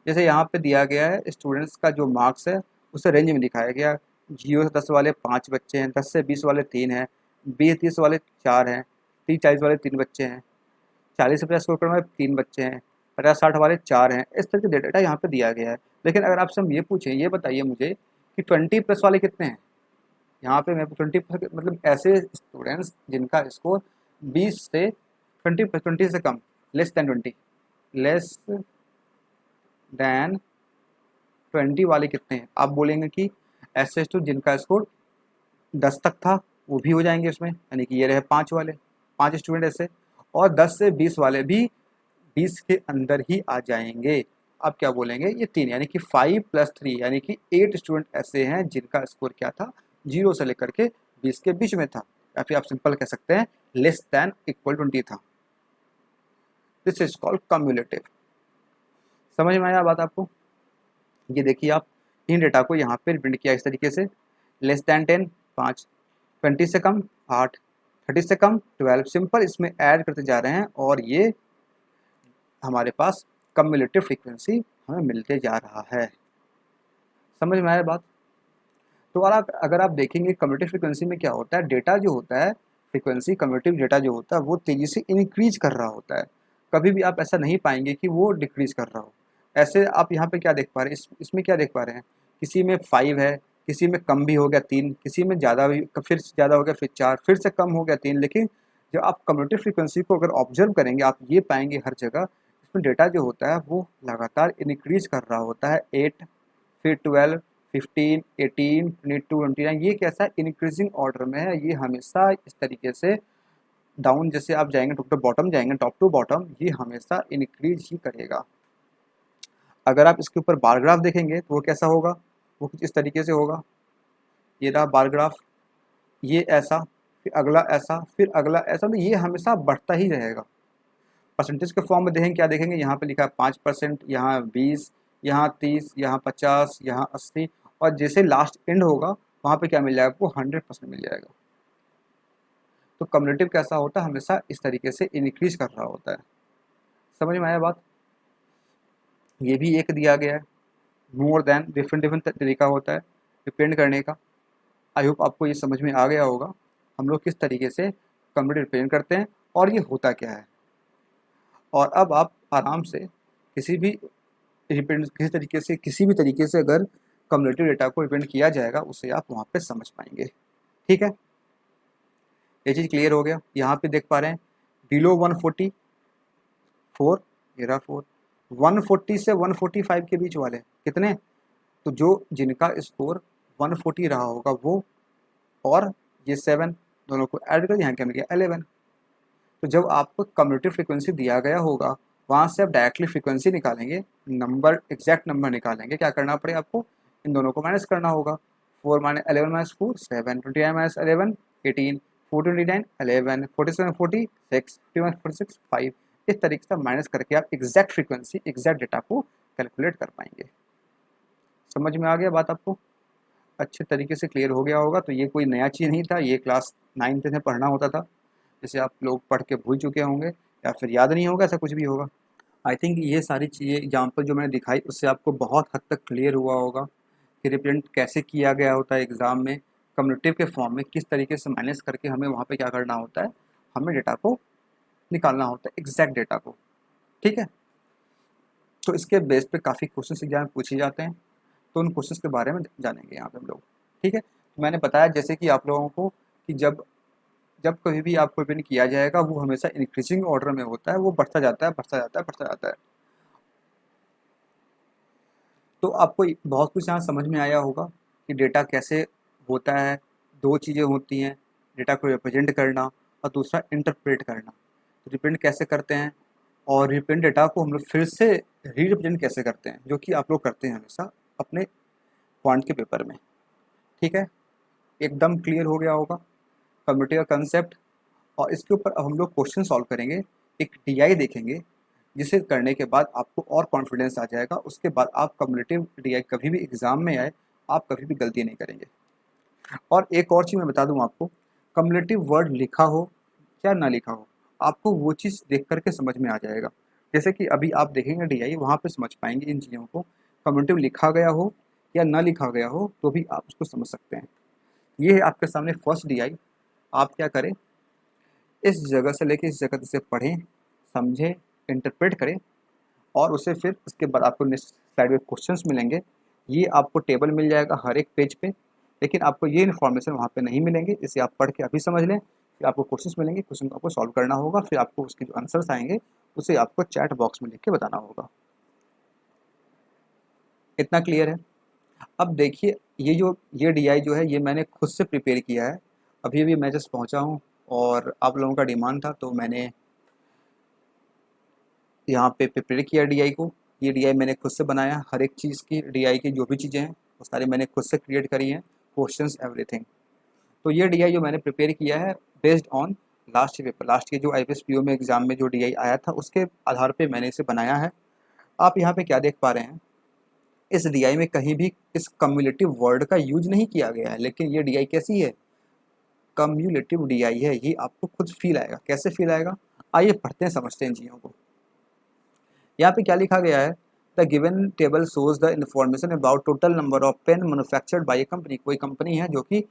जैसे यहाँ पे दिया गया है स्टूडेंट्स का जो मार्क्स है उसे रेंज में दिखाया गया। 0 से 10 वाले 5 बच्चे हैं, 10 से 20 वाले 3 हैं, 20-30 वाले 4 हैं, 30-40 वाले 3 बच्चे हैं, 40 से 50 स्कोर करने वाले 3 बच्चे हैं, 50-60 वाले 4 हैं। इस तरह के डेटा यहाँ पे दिया गया है। लेकिन अगर आपसे हम ये पूछें, ये बताइए मुझे कि 20+ वाले कितने हैं। यहाँ पे मैं 20+ मतलब ऐसे स्टूडेंट्स जिनका स्कोर 20 से 20 से कम, लेस देन 20 वाले कितने हैं। आप बोलेंगे कि ऐसे स्टूडेंट जिनका स्कोर 10 तक था वो भी हो जाएंगे उसमें, यानी कि ये रहे 5 वाले, 5 स्टूडेंट ऐसे, और 10 से 20 वाले भी 20 के अंदर ही आ जाएंगे। आप क्या बोलेंगे, ये 3 यानी कि 5 + 3 यानी कि 8 स्टूडेंट ऐसे हैं जिनका स्कोर क्या था, 0 से लेकर के 20 के बीच में था, या फिर आप सिंपल कह सकते हैं लेस देन इक्वल 20 था। This is called cumulative. समझ में आया बात आपको। ये देखिए आप इन डेटा को यहाँ पे प्रिंट किया इस तरीके से, लेस दैन 10 5, 20 से कम 8, 30 से कम 12, सिंपल इसमें ऐड करते जा रहे हैं और ये हमारे पास कम्युलेटिव फ्रीक्वेंसी हमें मिलते जा रहा है। समझ में आया बात। तो अगर आप देखेंगे कम्युलेटिव फ्रीक्वेंसी में क्या होता है, डेटा जो होता है फ्रीक्वेंसी, कम्युलेटिव डेटा जो होता है वो तेज़ी से इंक्रीज कर रहा होता है। कभी भी आप ऐसा नहीं पाएंगे कि वो डिक्रीज कर रहा हो। ऐसे आप यहाँ पे क्या देख पा रहे हैं, इसमें क्या देख पा रहे हैं, किसी में 5 है, किसी में कम भी हो गया 3, किसी में ज़्यादा भी, फिर ज़्यादा हो गया, फिर 4, फिर से कम हो गया 3। लेकिन जब आप कम्युलेटिव फ्रीक्वेंसी को अगर ऑब्जर्व करेंगे, आप ये पाएंगे हर जगह इसमें डेटा जो होता है वो लगातार इंक्रीज कर रहा होता है। 8, फिर 12, 15, 18, 22, 29, ये कैसा इंक्रीजिंग ऑर्डर में है, ये हमेशा इस तरीके से डाउन जैसे आप जाएंगे टॉप टू बॉटम जाएंगे, टॉप टू बॉटम ये हमेशा इंक्रीज ही करेगा। अगर आप इसके ऊपर बार ग्राफ देखेंगे तो वो कैसा होगा, वो कुछ इस तरीके से होगा, ये रहा बार ग्राफ, ये ऐसा, फिर अगला ऐसा, फिर अगला ऐसा, तो ये हमेशा बढ़ता ही रहेगा। परसेंटेज के फॉर्म में देखेंगे, क्या देखेंगे, यहाँ पे लिखा है 5%, यहाँ 20, यहाँ 30, यहाँ 50, यहाँ 80, और जैसे लास्ट एंड होगा वहाँ पे क्या मिल जाएगा आपको, 100% मिल जाएगा। तो कम्युलेटिव कैसा होता है, हमेशा इस तरीके से इंक्रीज कर रहा होता है। समझ में आया बात। ये भी एक दिया गया है, मोर देन, डिफरेंट डिफरेंट तरीका होता है रिप्रेजेंट करने का। आई होप आपको ये समझ में आ गया होगा हम लोग किस तरीके से कम्युलेटिव रिप्रेजेंट करते हैं और ये होता क्या है। और अब आप आराम से किसी भी किसी भी तरीके से अगर कम्युलेटिव डेटा को रिप्रेजेंट किया जाएगा उसे आप वहाँ पे समझ पाएंगे। ठीक है, ये चीज़ क्लियर हो गया। यहाँ पे देख पा रहे हैं बिलो 144, ये रहा 4, 140 से 145 के बीच वाले कितने, तो जो जिनका स्कोर 140 रहा होगा वो, और ये 7 दोनों को ऐड कर यहाँ क्या मिल गया 11। तो जब आपको कम्युलेटिव फ्रीक्वेंसी दिया गया होगा वहाँ से आप डायरेक्टली फ्रीक्वेंसी निकालेंगे, नंबर एग्जैक्ट नंबर निकालेंगे, क्या करना पड़ेगा आपको, इन दोनों को माइनस करना होगा। 4 माइनस 11 माइनस 4 7, 29 माइनस 11 18, 4 29 11, 47 46, 51 46 5, इस तरीके से माइनस करके आप एग्जैक्ट फ्रीक्वेंसी एग्जैक्ट डेटा को कैलकुलेट कर पाएंगे। समझ में आ गया बात आपको, अच्छे तरीके से क्लियर हो गया होगा। तो ये कोई नया चीज़ नहीं था, ये क्लास 9th में पढ़ना होता था, जैसे आप लोग पढ़ के भूल चुके होंगे या फिर याद नहीं होगा, ऐसा कुछ भी होगा। आई थिंक ये सारी चीज़ें एग्जाम्पल जो मैंने दिखाई उससे आपको बहुत हद तक क्लियर हुआ होगा कि रिप्रेजेंट कैसे किया गया होता है एग्ज़ाम में, कम्युलेटिव के फॉर्म में किस तरीके से माइनस करके हमें वहाँ पे क्या करना होता है, हमें डेटा को निकालना होता है एग्जैक्ट डेटा को। ठीक है, तो इसके बेस पे काफ़ी क्वेश्चन एग्जाम में पूछे जाते हैं, तो उन क्वेश्चन के बारे में जानेंगे यहाँ पे हम लोग। ठीक है, तो मैंने बताया जैसे कि आप लोगों को कि जब जब कभी भी आपको रिप्रेजेंट किया जाएगा वो हमेशा इंक्रीजिंग ऑर्डर में होता है, वो बढ़ता जाता है बढ़ता जाता है बढ़ता जाता है। तो आपको बहुत कुछ यहाँ समझ में आया होगा कि डेटा कैसे होता है। दो चीज़ें होती हैं, डेटा को रिप्रेजेंट करना और दूसरा इंटरप्रेट करना। तो रिप्रेजेंट कैसे करते हैं और रिप्रेजेंट डेटा को हम लोग फिर से री रिप्रेजेंट कैसे करते हैं, जो कि आप लोग करते हैं हमेशा अपने क्वांट के पेपर में। ठीक है, एकदम क्लियर हो गया होगा कम्युनिटी का कंसेप्ट। और इसके ऊपर अब हम लोग क्वेश्चन सॉल्व करेंगे, एक डीआई देखेंगे, जिसे करने के बाद आपको और कॉन्फिडेंस आ जाएगा। उसके बाद आप कम्युलेटिव डीआई कभी भी एग्जाम में आए आप कभी भी गलती नहीं करेंगे। और एक और चीज़ मैं बता दूं आपको, कम्युलेटिव वर्ड लिखा हो या ना लिखा हो आपको वो चीज़ देख करके समझ में आ जाएगा। जैसे कि अभी आप देखेंगे डीआई, वहाँ पे समझ पाएंगे इन चीज़ों को, कम्युलेटिव लिखा गया हो या ना लिखा गया हो तो भी आप उसको समझ सकते हैं। ये है आपके सामने फर्स्ट डीआई। आप क्या करें, इस जगह से लेके इस जगह से पढ़ें, समझें, इंटरप्रेट करें, और उसे फिर उसके बाद आपको नेक्स्ट स्लाइड में क्वेश्चंस मिलेंगे। ये आपको टेबल मिल जाएगा हर एक पेज पे, लेकिन आपको ये इन्फॉर्मेशन वहाँ पे नहीं मिलेंगे। इसे आप पढ़ के अभी समझ लें, फिर आपको क्वेश्चंस मिलेंगे, क्वेश्चन को आपको सॉल्व करना होगा, फिर आपको उसके जो आंसर्स आएंगे उसे आपको चैट बॉक्स में लिख के बताना होगा। इतना क्लियर है। अब देखिए ये डीआई जो है ये मैंने खुद से प्रिपेयर किया है। अभी अभी मैं जस्ट पहुँचा हूँ और आप लोगों का डिमांड था तो मैंने यहाँ पे प्रिपेयर किया डीआई को। ये डीआई मैंने खुद से बनाया, हर एक चीज़ की डीआई की जो भी चीज़ें हैं वो सारी मैंने खुद से क्रिएट करी हैं, क्वेश्चंस एवरीथिंग। तो ये डीआई जो मैंने प्रिपेयर किया है based on last paper, last के जो आईपीएस पीओ में एग्जाम में जो डीआई आया था उसके आधार पे मैंने इसे बनाया है। आप यहाँ पे क्या देख पा रहे हैं, इस डीआई में कहीं भी इस कम्युलेटिव वर्ड का यूज नहीं किया गया है, लेकिन ये डीआई कैसी है, कम्युलेटिव डीआई है। ये आपको खुद फील आएगा। कैसे फील आएगा, आइए पढ़ते हैं, समझते हैं इन चीज़ों को। यहाँ पे क्या लिखा गया है, the given table shows the information about total number of pen manufactured by a company. कोई कंपनी है जो कि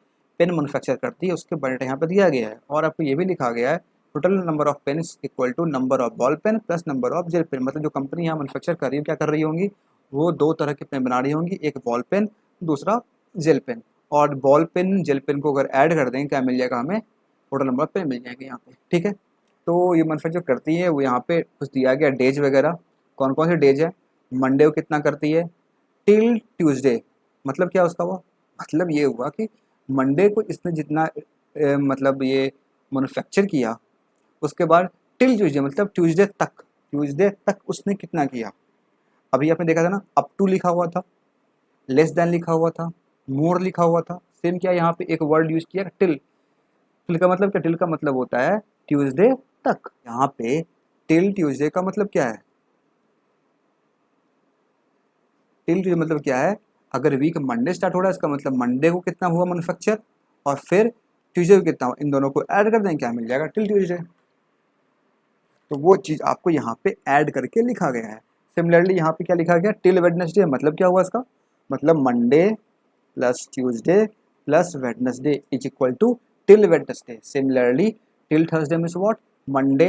पेन मैन्युफैक्चर करती है, उसके बारे यहाँ पे दिया गया है। और आपको ये भी लिखा गया है total number of pen equal to number of ball pen plus number of gel pen. मतलब जो कंपनी यहाँ मैन्युफैक्चर कर रही है क्या कर रही होंगी, वो दो तरह के पेन बना रही होंगी, एक बॉल पेन दूसरा जेल पेन। और बॉल पेन जेल पेन को अगर ऐड कर देंगे क्या मिल जाएगा, हमें टोटल नंबर ऑफ पेन मिल जाएंगे यहाँ पे। ठीक है, तो ये मैन्युफैक्चर करती है वो, यहाँ पे कुछ दिया गया डेज वगैरह, कौन कौन से डेज है, मंडे को कितना करती है टिल ट्यूसडे, मतलब क्या उसका हुआ, मतलब ये हुआ कि मंडे को इसने जितना मतलब ये मैन्युफैक्चर किया, उसके बाद टिल ट्यूजडे मतलब ट्यूजडे तक उसने कितना किया। अभी आपने देखा था ना, अप टू लिखा हुआ था, लेस देन लिखा हुआ था, मोर लिखा हुआ था। सेम क्या यहाँ पे एक वर्ड यूज किया टिल। टिल का मतलब क्या, टिल का मतलब होता है ट्यूसडे तक। यहाँ पे टिल ट्यूसडे का मतलब क्या है, टिल ट्यूसडे मतलब क्या है, अगर वीक मंडे स्टार्ट हो रहा है इसका मतलब मंडे को कितना हुआ मैन्युफैक्चर, और फिर ट्यूसडे को कितना हुआ, इन दोनों को ऐड कर दें, क्या मिल जाएगा, टिल ट्यूसडे। तो वो चीज़ आपको यहाँ पे ऐड करके लिखा गया है। सिमिलरली यहाँ पे क्या लिखा गया, टिल वेडनेसडे, मतलब क्या हुआ इसका, मतलब Monday plus Tuesday plus Wednesday is equal to till Wednesday. Similarly till Thursday means what, Monday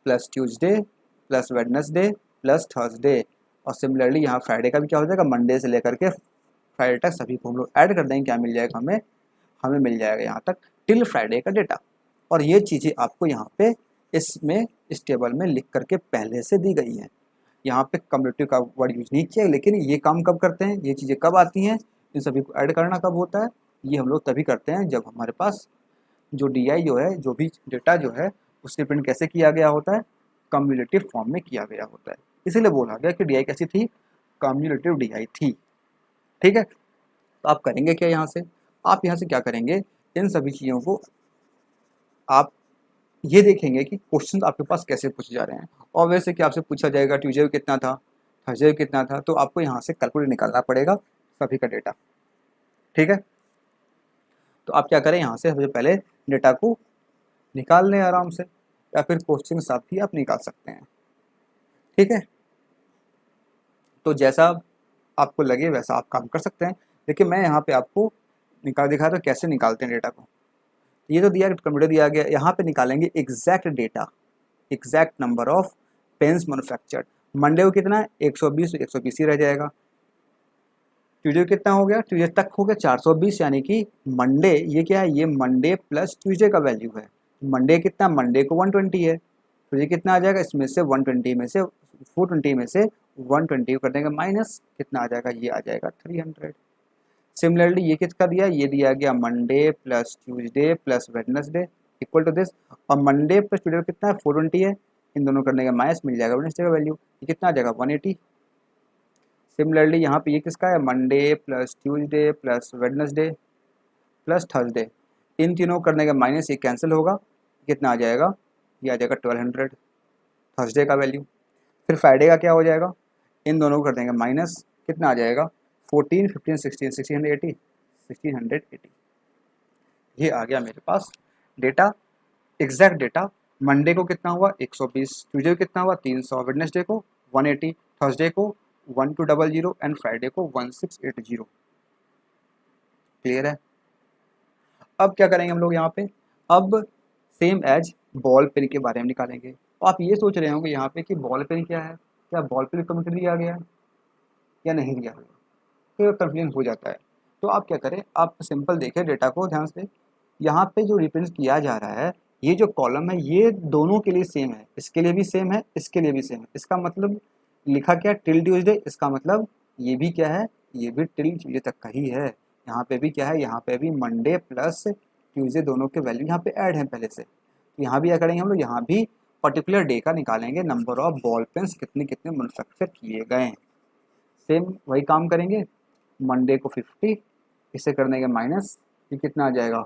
plus Tuesday plus Wednesday plus Thursday. और सिमिलरली यहाँ फ्राइडे का भी क्या हो जाएगा, मंडे से लेकर के फ्राइडे तक सभी को हम लोग ऐड कर देंगे, क्या मिल जाएगा हमें, हमें मिल जाएगा यहाँ तक टिल फ्राइडे का डेटा। और ये चीज़ें आपको यहाँ पे इसमें इस टेबल में लिख करके पहले से दी गई हैं। यहाँ पे कम्युलेटिव का वर्ड यूज नहीं किया, लेकिन ये काम कब करते हैं, ये चीज़ें कब आती हैं, इन सभी को ऐड करना कब होता है, ये हम लोग तभी करते हैं जब हमारे पास जो DI जो है, जो भी डेटा जो है उसके प्रिंट कैसे किया गया होता है, कम्युलेटिव फॉर्म में किया गया होता है। इसीलिए बोला गया कि DI कैसी थी, कम्युलेटिव DI थी। ठीक है, तो आप करेंगे क्या यहाँ से, आप यहाँ से क्या करेंगे, इन सभी चीज़ों को आप ये देखेंगे कि क्वेश्चन आपके पास कैसे पूछे जा रहे हैं। और वैसे कि आपसे पूछा जाएगा ट्यूजडे कितना था, थर्सडे कितना था, तो आपको यहाँ से कैलकुलेट निकालना पड़ेगा सभी का डेटा। ठीक है, तो आप क्या करें, यहाँ से सबसे पहले डेटा को निकाल लें आराम से, या फिर क्वेश्चन के साथ भी आप निकाल सकते हैं। ठीक है, तो जैसा आपको लगे वैसा आप काम कर सकते हैं, लेकिन मैं यहाँ पे आपको निकाल दिखा रहा हूँ कैसे निकालते हैं डेटा को। ये तो दिया, कंप्यूटर दिया गया, यहाँ पे निकालेंगे exact data, exact number of pens manufactured. Monday को कितना है 120, 120 ही रह जाएगा। ट्यूजडे कितना हो गया, ट्यूजडे तक हो गया 420, यानी कि मंडे ये क्या है, ये मंडे प्लस ट्यूजडे का वैल्यू है। मंडे कितना, मंडे को 120 है, तो ये कितना आ जाएगा, इसमें से 120 में से 420 में से 120 कर देंगे माइनस, कितना आ जाएगा, ये आ जाएगा 300। सिमिलरली ये किसका दिया, ये दिया गया Monday plus Tuesday plus Wednesday equal to this, और मंडे प्लस ट्यूसडे कितना है 420 है, इन दोनों करने का माइनस मिल जाएगा वेडनेसडे का वैल्यू, ये कितना आ जाएगा 180। सिमिलरली यहाँ पे ये किसका है, Monday plus Tuesday plus Wednesday plus Thursday, इन तीनों करने का माइनस ये कैंसिल होगा, कितना आ जाएगा, ये आ जाएगा 1200 थर्सडे का वैल्यू। फिर फ्राइडे का क्या हो जाएगा, इन दोनों को कर देंगे माइनस, कितना आ जाएगा 14, 15, 16, 1680, 1680। ये आ गया मेरे पास डेटा, एग्जैक्ट डेटा। मंडे को कितना हुआ 120, ट्यूजडे को कितना हुआ 300, वेडनेसडे को 180, थर्सडे को 1200 एंड फ्राइडे को 1680। क्लियर है। अब क्या करेंगे हम लोग यहाँ पे, अब सेम एज बॉल पेन के बारे में निकालेंगे। तो आप ये सोच रहे होंगे यहाँ पे कि बॉल पेन क्या है, क्या बॉल पेन कम्प्यूटर दिया गया है या नहीं दिया गया, तो कन्फ्यूजन हो जाता है। तो आप क्या करें, आप सिंपल देखें डेटा को ध्यान से, यहाँ पे जो रिप्रेजेंट किया जा रहा है, ये जो कॉलम है ये दोनों के लिए सेम है, इसके लिए भी सेम है, इसके लिए भी सेम है। इसका मतलब लिखा क्या, टिल ट्यूसडे, इसका मतलब ये भी क्या है, ये भी टिल ट्यूसडे तक का ही है। यहाँ पे भी क्या है, यहाँ पे भी मंडे प्लस ट्यूसडे दोनों के वैल्यू यहाँ पे ऐड हैं पहले से। तो यहाँ भी क्या करेंगे हम लोग, यहाँ भी पर्टिकुलर डे का निकालेंगे, नंबर ऑफ बॉल पेन्स कितने कितने मैन्युफैक्चर किए गए हैं, सेम वही काम करेंगे। मंडे को 50, इसे करने के माइनस, ये कितना आ जाएगा,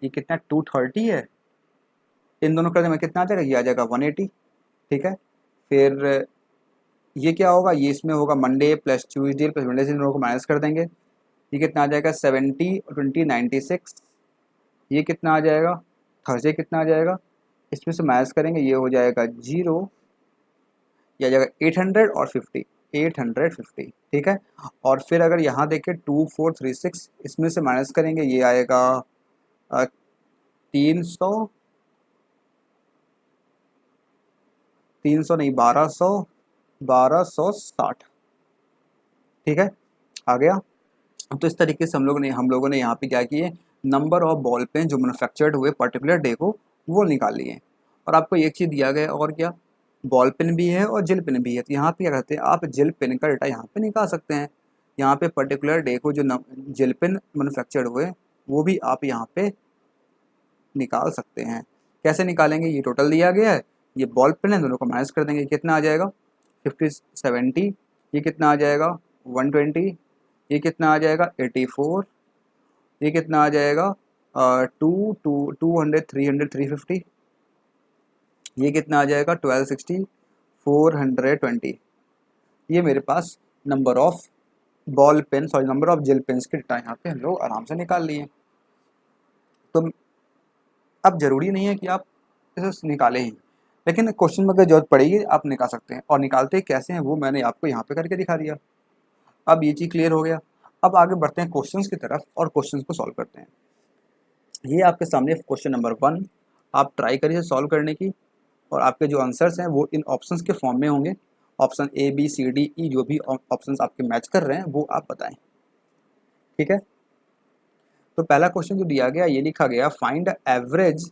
ये कितना 230 है, इन दोनों करने में कितना आ जाएगा, ये आ जाएगा 180। ठीक है, फिर ये क्या होगा, ये इसमें होगा Monday plus Tuesday plus Wednesday, इन दोनों को माइनस कर देंगे, ये कितना आ जाएगा 70 और 20 96, ये कितना आ जाएगा, थर्सडे कितना आ जाएगा, इसमें से माइनस करेंगे, ये हो जाएगा 0, ये आ जाएगा 800 और 50, 850। ठीक है, और फिर अगर यहाँ देखें 2436, इसमें से माइनस करेंगे, ये आएगा 300, 300 नहीं 1200, 1260। ठीक है, आ गया। तो इस तरीके से हम लोगों ने यहाँ पे क्या किए, नंबर ऑफ बॉल पेन जो मैन्युफैक्चर्ड हुए पर्टिकुलर डे को वो निकाल लिए। और आपको एक चीज़ दिया गया और क्या, बॉल पेन भी है और जेल पेन भी है। तो यहाँ पे क्या कहते हैं, आप जेल पेन का डेटा यहाँ पे निकाल सकते हैं। यहाँ पे पर्टिकुलर डे को जो जेल पेन मैन्युफैक्चर्ड हुए वो भी आप यहाँ पे निकाल सकते हैं। कैसे निकालेंगे, ये टोटल दिया गया है, ये बॉल पेन है, दोनों को माइनस कर देंगे, कितना आ जाएगा 50 70, ये कितना आ जाएगा 120, ये कितना आ जाएगा 84, ये कितना आ जाएगा 200 300 350, ये कितना आ जाएगा 1260 420। ये मेरे पास number of ball pen number of gel pens के डेटा यहाँ पे हम लोग आराम से निकाल लिए। तो अब ज़रूरी नहीं है कि आप इसे निकालें ही, लेकिन क्वेश्चन में अगर जरूरत पड़ेगी आप निकाल सकते हैं, और निकालते कैसे हैं वो मैंने आपको यहाँ पे करके दिखा दिया। अब ये चीज़ क्लियर हो गया। अब आगे बढ़ते हैं क्वेश्चंस की तरफ और क्वेश्चंस को सॉल्व करते हैं। ये आपके सामने क्वेश्चन नंबर 1, आप ट्राई करिए सॉल्व करने की, और आपके जो आंसर्स हैं वो इन ऑप्शंस के फॉर्म में होंगे। Option A B C D E जो भी ऑप्शंस आपके मैच कर रहे हैं वो आप बताएं, ठीक है। तो पहला क्वेश्चन जो दिया गया, ये लिखा गया find average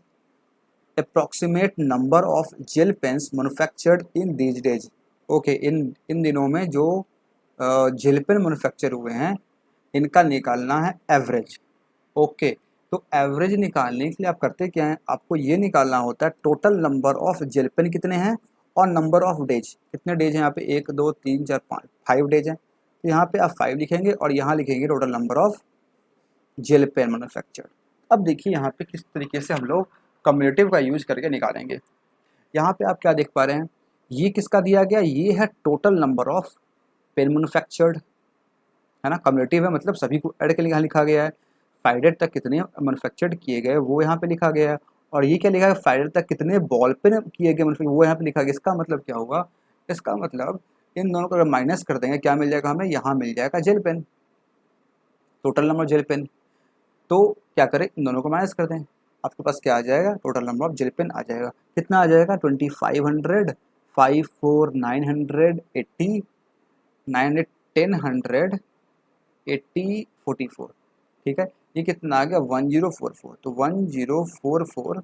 approximate number of gel pens manufactured in these days. Okay, इन दिनों में जो जेल पेन मैन्युफैक्चर हुए हैं इनका निकालना है एवरेज। ओके, तो एवरेज निकालने के लिए आप करते क्या हैं, आपको ये निकालना होता है total number of gel pen कितने हैं और नंबर ऑफ डेज, कितने डेज हैं यहाँ पे 1 2 3 4 5 5 डेज हैं। तो यहाँ पे आप 5 लिखेंगे और यहाँ लिखेंगे total number of gel pen manufactured. अब देखिए यहाँ पे किस तरीके से हम लोग कम्युलेटिव का यूज करके निकालेंगे। यहाँ पे आप क्या देख पा रहे हैं, ये किसका दिया गया, ये है total number of pen manufactured, है ना। कम्युलेटिव है मतलब सभी को ऐड के लिए यहाँ लिखा गया है। 5 डेट तक कितने मैन्युफैक्चर्ड किए गए वो यहाँ पे लिखा गया है, और ये क्या लिखा है 5 डेट तक कितने बॉल पेन किए गए मैन्युफैक्चर वो यहाँ पे लिखा गया। इसका मतलब क्या होगा, इसका मतलब इन दोनों को अगर माइनस कर देंगे क्या मिल जाएगा हमें, यहाँ मिल जाएगा gel pen, total number gel pen. तो क्या करें, इन दोनों को माइनस कर दें, आपके पास क्या आ जाएगा, total number of gel pen आ जाएगा। कितना आ जाएगा 2500 5 4 980 9 10 100 80 44, ठीक है। ये कितना आ गया 1044। तो 1044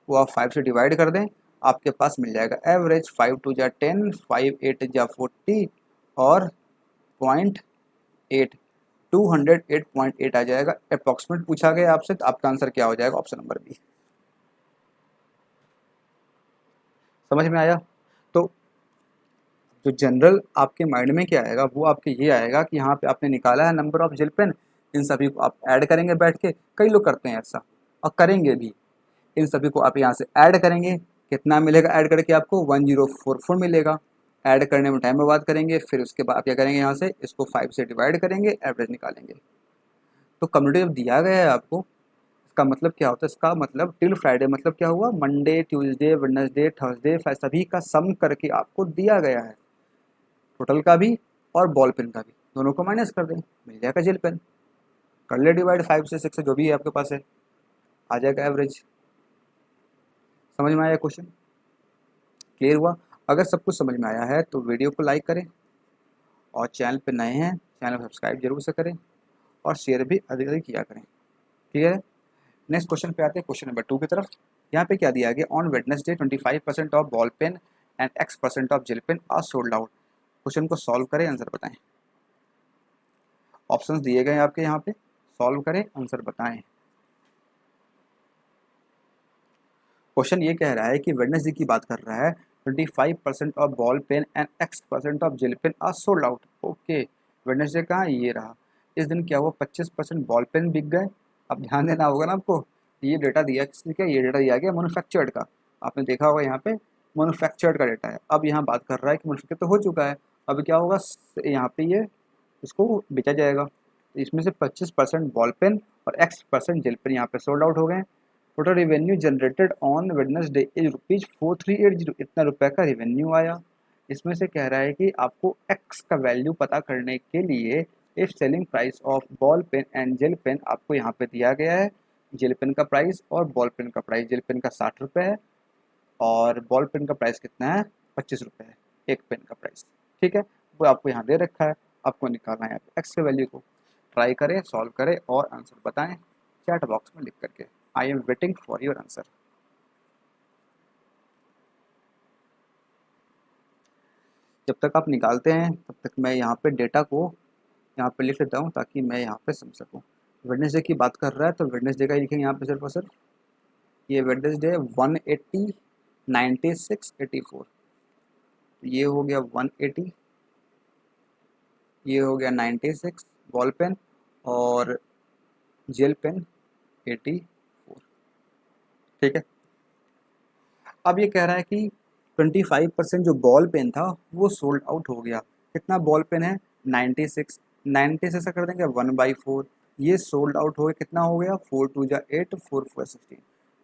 को आप 5 से डिवाइड कर दें, आपके पास मिल जाएगा एवरेज 5 2 जा 10 5 8 जा 40 और 0.8 208.8 आ जाएगा। अप्रॉक्सीमेट पूछा गया आपसे, तो आपका आंसर क्या हो जाएगा, ऑप्शन नंबर बी। समझ में आया। तो जो जनरल आपके माइंड में क्या आएगा वो आपके ये आएगा कि यहाँ पे आपने निकाला है नंबर ऑफ जेल पेन, इन सभी को आप ऐड करेंगे बैठ के, कई लोग करते हैं ऐसा और करेंगे भी। इन सभी को आप यहाँ से ऐड करेंगे, कितना मिलेगा ऐड करके आपको 1044 मिलेगा। ऐड करने में टाइम बर्बाद करेंगे, फिर उसके बाद क्या करेंगे, यहाँ से इसको 5 से डिवाइड करेंगे, एवरेज निकालेंगे। तो कम्युनिटी जब दिया गया है आपको, इसका मतलब क्या होता है, इसका मतलब टिल फ्राइडे मतलब क्या हुआ, मंडे ट्यूसडे वेडनेसडे थर्सडे सभी का सम करके आपको दिया गया है, टोटल का भी और बॉल पेन का भी, दोनों को माइनस कर दें, मिल जाएगा जेल पेन। कर ले डिवाइड 5 से 6 से जो भी है आपके पास है, आ जाएगा एवरेज। समझ में आया क्वेश्चन, क्लियर हुआ। अगर सब कुछ समझ में आया है तो वीडियो को लाइक करें, और चैनल पे नए हैं चैनल को सब्सक्राइब जरूर से करें, और शेयर भी अधिक अधिक किया करें, क्लियर है। नेक्स्ट क्वेश्चन पे आते हैं, क्वेश्चन नंबर 2 की तरफ। यहाँ पे क्या दिया गया, on Wednesday 25% of ball pen and X% of gel pen are sold out. Question को सॉल्व करें, आंसर बताएं। ऑप्शंस दिए गए हैं आपके यहाँ पे, सॉल्व करें आंसर बताएं। क्वेश्चन ये कह रहा है कि वेडनेसडे की बात कर रहा है, 25% of ball pen and X% of gel pen are sold out. Okay, Wednesday कहाँ, ये रहा। इस दिन क्या हुआ, 25% बॉल पेन बिक गए। अब ध्यान देना होगा ना आपको, ये डेटा दिया किसने, क्या ये डेटा दिया गया मैन्युफैक्चर्ड का। आपने देखा होगा यहाँ पे मैन्युफैक्चर्ड का डेटा है। अब यहाँ बात कर रहा है कि मैन्युफैक्चर तो हो चुका है, अब क्या होगा, यहाँ पे ये इसको बेचा जाएगा। इसमें से 25% बॉल पेन और X% जेल पेन यहाँ पे सोल्ड आउट हो गए। Total revenue generated on Wednesday is ₹4380, इतना रुपए का रेवेन्यू आया। इसमें से कह रहा है कि आपको एक्स का वैल्यू पता करने के लिए if selling price of ball pen and gel pen आपको यहाँ पे दिया गया है। जेल पेन का प्राइस और बॉल पेन का प्राइस, जेल पेन का 60 रुपये है और बॉल पेन का प्राइस कितना है 25 रुपये है, एक पेन का प्राइस, ठीक है। वो आपको यहाँ दे रखा है, आपको निकालना है एक्स के वैल्यू को। ट्राई करें, सॉल्व करें और आंसर बताएं चैट बॉक्स में लिख करके। I am waiting for your answer. जब तक आप निकालते हैं तब तक मैं यहाँ पे डेटा को यहाँ पे लिख लेता हूँ ताकि मैं यहाँ पे समझ सकूँ। वेडनेसडे की बात कर रहा है तो वेडनेसडे का ही लिखेंगे यहाँ पे सिर्फ और सिर्फ। ये वेडनेसडे 180, 96, 84। ये हो गया 180, ये हो गया 96 बॉल पेन, और जेल पेन 84। ठीक है। अब ये कह रहा है कि 25% जो बॉल पेन था वो सोल्ड आउट हो गया। कितना बॉल पेन है? 96। 96 से कर देंगे 1/4। ये सोल्ड आउट हो गया। कितना हो गया? 4 2 जा 8, 4 4 16।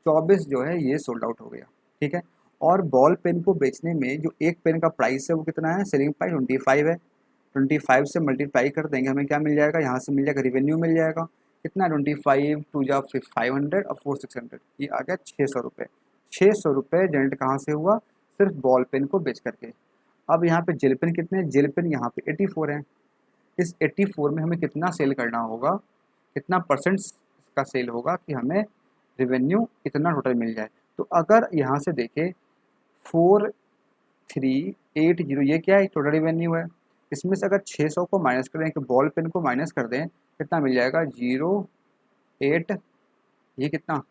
24 जो है ये सोल्ड आउट हो गया। ठीक है। और बॉल पेन को बेचने में जो एक पेन का प्राइस है वो कितना है? सेलिंग प्राइस 25 है। 25 से मल्टीप्लाई कर देंगे, हमें क्या मिल जाएगा? यहाँ से मिल जाएगा रेवेन्यू मिल जाएगा। कितना? 25 2 जा 500 और 4 600, ये आ गया 600 रुपये। 600 रुपये जनरेट कहाँ से हुआ? सिर्फ बॉल पेन को बेच करके। अब यहाँ पे जेल पेन कितने? जेल पेन यहाँ पे 84 है। इस 84 में हमें कितना सेल करना होगा, कितना परसेंट का सेल होगा कि हमें रेवेन्यू इतना टोटल मिल जाए? तो अगर यहाँ से देखें 4380, ये क्या है? टोटल रेवेन्यू है। इसमें से अगर 600 को माइनस करें, कि बॉल पेन को माइनस कर दें, कितना मिल जाएगा? 08, ये कितना?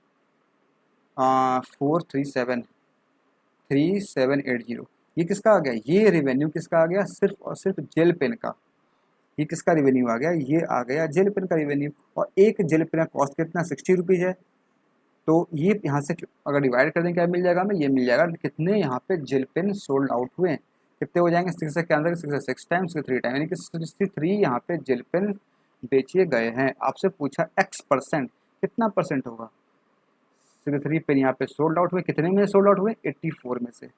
43780। ये किसका आ गया? ये रेवेन्यू किसका आ गया? सिर्फ और सिर्फ जेल पेन का। ये किसका रेवेन्यू आ गया? ये आ गया जेल पेन का रेवेन्यू। और एक जेल पेन का कॉस्ट कितना? 60 रुपीज़ है। तो ये यहाँ से अगर डिवाइड कर दें क्या मिल जाएगा हमें? ये मिल जाएगा कितने यहाँ पे जेल पेन सोल्ड आउट हुए हैं। कितने हो जाएंगे? 6 से कैंसिल, 6 से 6 टाइम्स, 3 टाइम, यानी कि 63 यहाँ पे जेल पेन बेचे गए हैं। आपसे पूछा x%, कितना परसेंट होगा? 63 पेन यहाँ पे सोल्ड आउट हुए। कितने में सोल्ड आउट हुए? 84 में से।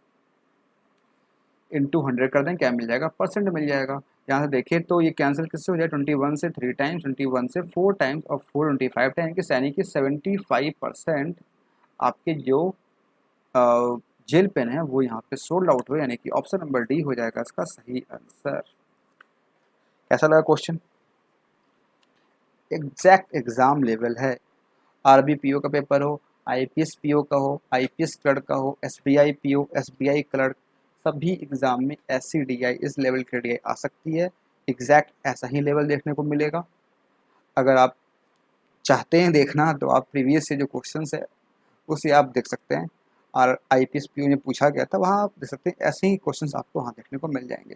इंटू 100 कर दें, क्या मिल जाएगा? परसेंट मिल जाएगा। यहाँ से देखें तो ये कैंसिल किससे हो जाए? 21 से 3 टाइम्स, 21 से 4 टाइम्स और 4 25 टाइम्स, यानी कि 75% आपके जो जेल पेन है वो यहाँ पे सोल्ड आउट हुए, यानी कि ऑप्शन नंबर डी हो जाएगा इसका सही आंसर। कैसा लगा क्वेश्चन? एग्जैक्ट एग्जाम लेवल है। आरबीपीओ का पेपर हो, आईपीएस पीओ का हो, आईपीएस क्लर्क का हो, एसबीआई पीओ, एसबीआई क्लर्क, सभी एग्जाम में ऐसी डीआई, इस लेवल की डीआई आ सकती है। एग्जैक्ट ऐसा ही लेवल देखने को मिलेगा। अगर आप चाहते हैं देखना तो आप प्रीवियस से जो क्वेश्चंस है उसे आप देख सकते हैं, और आईपीएस पीओ में पूछा गया था वहाँ आप देख सकते हैं। ऐसे ही क्वेश्चंस आपको वहाँ देखने को मिल जाएंगे।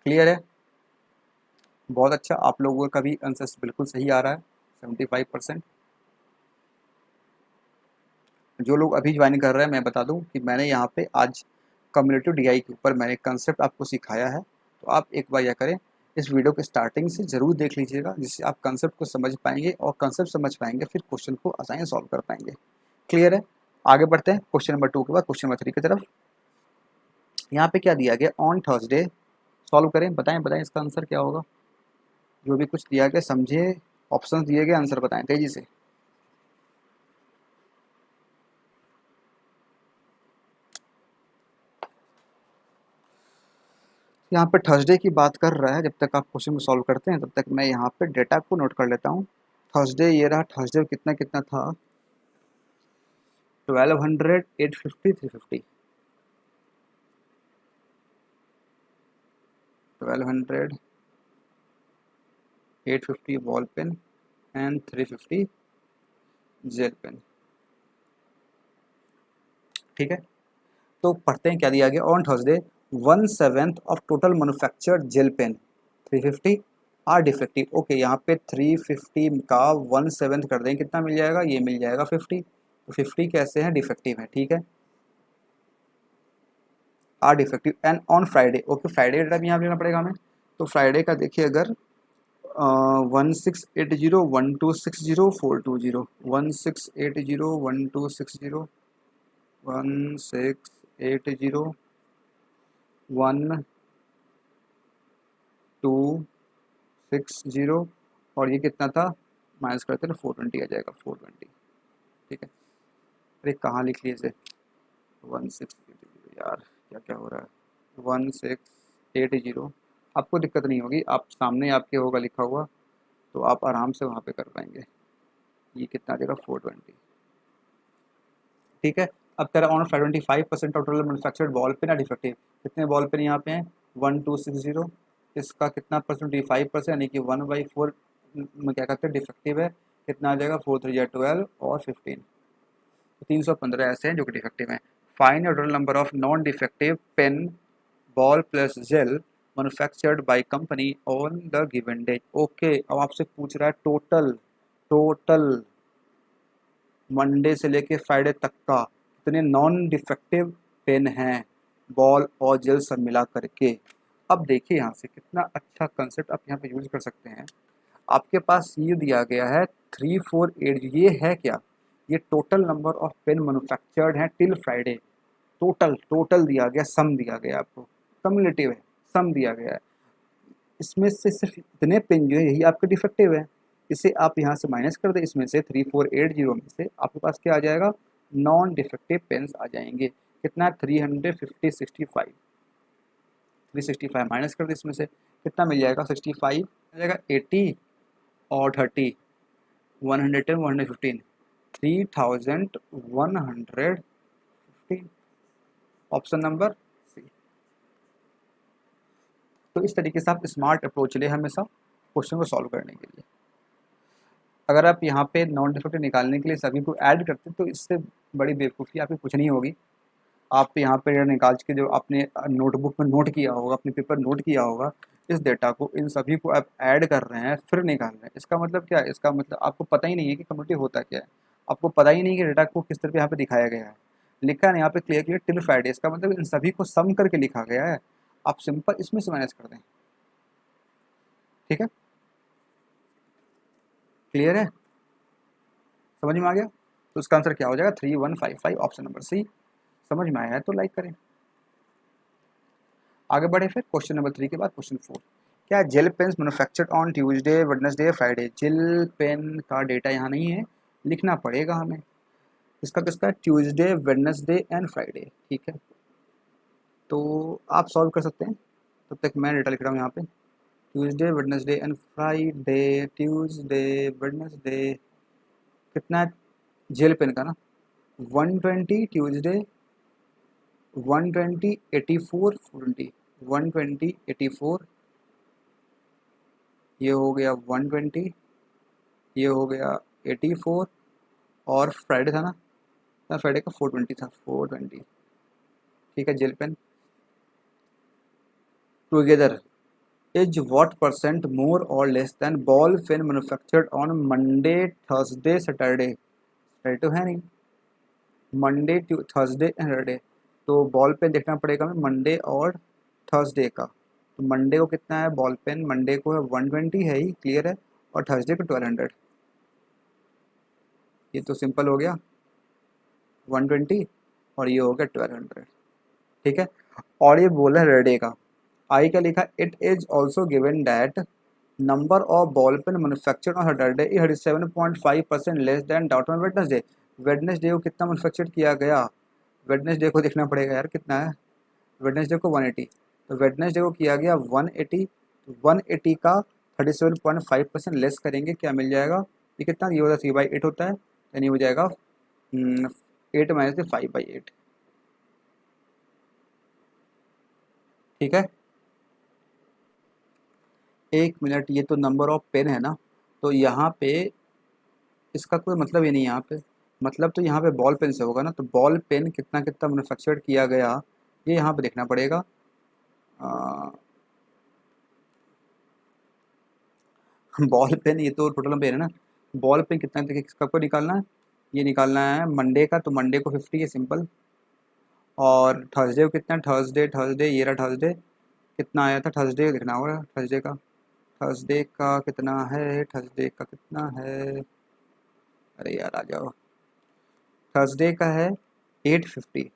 क्लियर है? बहुत अच्छा, आप लोगों का भी आंसर बिल्कुल सही आ रहा है, 75%। जो लोग अभी ज्वाइन कर रहे हैं, मैं बता दूं कि मैंने यहाँ पे आज कम्युनिटी डीआई के ऊपर मैंने कंसेप्ट आपको सिखाया है। तो आप एक बार यह करें, इस वीडियो के स्टार्टिंग से ज़रूर देख लीजिएगा, जिससे आप कंसेप्ट को समझ पाएंगे, और कंसेप्ट समझ पाएंगे फिर क्वेश्चन को आसानी से सॉल्व कर पाएंगे। क्लियर है? आगे बढ़ते हैं क्वेश्चन नंबर 2 के बाद क्वेश्चन नंबर 3 की तरफ। यहाँ पे क्या दिया गया? ऑन थर्सडे, सॉल्व करें, बताएं बताएं इसका आंसर क्या होगा। जो भी कुछ दिया गया समझे, ऑप्शन दिए गए, आंसर बताएं तेजी से। यहाँ पे थर्सडे की बात कर रहा है। जब तक आप क्वेश्चन को सॉल्व करते हैं तब तक मैं यहाँ पे डेटा को नोट कर लेता हूँ। थर्सडे ये रहा। थर्सडे कितना कितना था? 1200, 850, 350। 1200, 850 ball pen and 350 gel pen. ठीक है, तो पढ़ते हैं क्या दिया गया। On Thursday 1/7 of total manufactured gel pen 350 are defective. Okay, यहाँ पे 350 का 1/7 कर दें, कितना मिल जाएगा? ये मिल जाएगा 50। तो 50 कैसे हैं? डिफेक्टिव है। ठीक है, are defective and on Friday. Okay, Friday data भी यहाँ लेना पड़ेगा हमें। तो फ्राइडे का देखिए, अगर 1680 1260 420, 1680 1260 1680 1260, और ये कितना था? माइनस करते हैं 420 आ जाएगा, 420। ठीक है, अरे कहाँ लिख लिए इसे? 1680 यार, क्या क्या हो रहा है? 1680, आपको दिक्कत नहीं होगी, आप सामने आपके होगा लिखा हुआ, तो आप आराम से वहाँ पे कर पाएंगे। ये कितना आ जाएगा? 420। ठीक है, अब तेरा on 25% of total manufactured ball pen are defective. कितने बॉल पेन यहाँ पे हैं? 1260। इसका कितना परसेंट 5%, यानी कि 1/4 में क्या करते हैं डिफेक्टिव है। कितना आ जाएगा 4 3 12 और 15, तो 315 ऐसे हैं जो कि डिफेक्टिव हैं। Find the total number of non defective pen ball plus gel manufactured by company on the given date. Okay, अब आपसे पूछ रहा है टोटल, टोटल मंडे से लेके फ्राइडे तक का कितने नॉन डिफेक्टिव पेन हैं बॉल और जेल सब मिला करके। अब देखिए यहाँ से कितना अच्छा कंसेप्ट आप यहाँ पे यूज कर सकते हैं। आपके पास ये दिया गया है 348, ये है क्या, ये total number of pen manufactured हैं टिल फ्राइडे। टोटल टोटल दिया गया, सम दिया गया आपको, कम्युलेटिव है, सम दिया गया है। इसमें से सिर्फ इतने पेन जो है यही आपके डिफेक्टिव है, इसे आप यहाँ से माइनस कर दें, इसमें से 3480 में से आपके पास क्या आ जाएगा, नॉन डिफेक्टिव पेन्स आ जाएंगे। कितना 365, 365 माइनस कर दे, इसमें से कितना मिल जाएगा 65 आ जाएगा 80 और 30 110 115 3115। Option number C. तो इस तरीके से आप स्मार्ट अप्रोच ले हमेशा क्वेश्चन को सॉल्व करने के लिए। अगर आप यहाँ पे नॉन डिफेक्टिव निकालने के लिए सभी को ऐड करते तो इससे बड़ी बेवकूफ़ी आपकी कुछ नहीं होगी। आप यहाँ पे निकाल के जो आपने नोटबुक में नोट किया होगा, अपने पेपर नोट किया होगा, इस डेटा को इन सभी को आप ऐड कर रहे हैं फिर निकाल रहे हैं। इसका मतलब क्या है, इसका मतलब आपको पता ही नहीं है कि कम्युनिटी होता क्या है, आपको पता ही नहीं कि डेटा को किस तरह यहाँ पे दिखाया गया है। लिखा है यहाँ पे क्लियर क्लियर टिल फ्राइडे, इसका मतलब इन सभी को सम करके लिखा गया है। आप सिंपल इसमें से माइनस कर दें, ठीक है, क्लियर है, समझ में आ गया। तो इसका आंसर क्या हो जाएगा 3155, ऑप्शन नंबर सी। समझ में आया है तो लाइक करें। आगे बढ़े फिर क्वेश्चन नंबर 3 के बाद क्वेश्चन 4। क्या gel pens manufactured on Tuesday Wednesday Friday. Gel pen का डेटा यहाँ नहीं है, लिखना पड़ेगा हमें। इसका किसका, ट्यूसडे वेडनेसडे एंड फ्राइडे, ठीक है। तो आप सॉल्व कर सकते हैं, तब तक मैं डेटा लिख रहा हूँ यहाँ पे। Tuesday Wednesday and Friday, Tuesday Wednesday, कितना है जेल पेन का ना 120, ट्यूसडे 120 84 40 120 84, ये हो गया 120, ये हो गया 84 और फ्राइडे था ना, फ्राइडे का 420 था, 420, ठीक है। Gel pen together is what percent more और less than ball pen manufactured on Monday Thursday Saturday. तो है नहीं, मंडे थर्सडे एंड सैटरडे, तो बॉल पेन देखना पड़ेगा हमें मंडे और थर्सडे का। तो मंडे को कितना है बॉल पेन, मंडे को है 120 है ही, क्लियर है, और थर्सडे को 1200। ये तो सिंपल हो गया, 120 और ये हो गया 1200, ठीक है। और ये बोला है रेडे का, आई का लिखा it is also given that number of ball pen manufactured on Saturday 37.5% less than doubt on Wednesday. Wednesday को कितना मैन्युफैक्चर किया गया, वेडनेसडे को देखना पड़ेगा यार कितना है, वेडनेसडे को 180, तो वेडनेसडे को किया गया 180, 180 का 37.5% लेस करेंगे, क्या मिल जाएगा, ये कितना, ये होता है 3/8 होता है, यानी हो जाएगा 8 माइनस 5/8, ठीक है। 1 मिनट, ये तो नंबर ऑफ पेन है ना, तो यहाँ पे इसका कोई मतलब ही नहीं है यहाँ पे, मतलब तो यहाँ पे बॉल पेन से होगा ना, तो बॉल पेन कितना कितना मैन्युफैक्चर्ड किया गया ये यहाँ पे देखना पड़ेगा। बॉल पेन, ये तो टोटल पेन है ना, बॉल पेन कितना कब को निकालना है, ये निकालना है मंडे का, तो मंडे को 50 है सिंपल। और थर्सडे को कितना है, थर्सडे थर्सडे ये रहा थर्सडे, कितना आया था थर्सडे लिखना होगा, थर्सडे का, थर्सडे का कितना है, थर्सडे का कितना है, अरे यार आ जाओ, थर्सडे का है 850,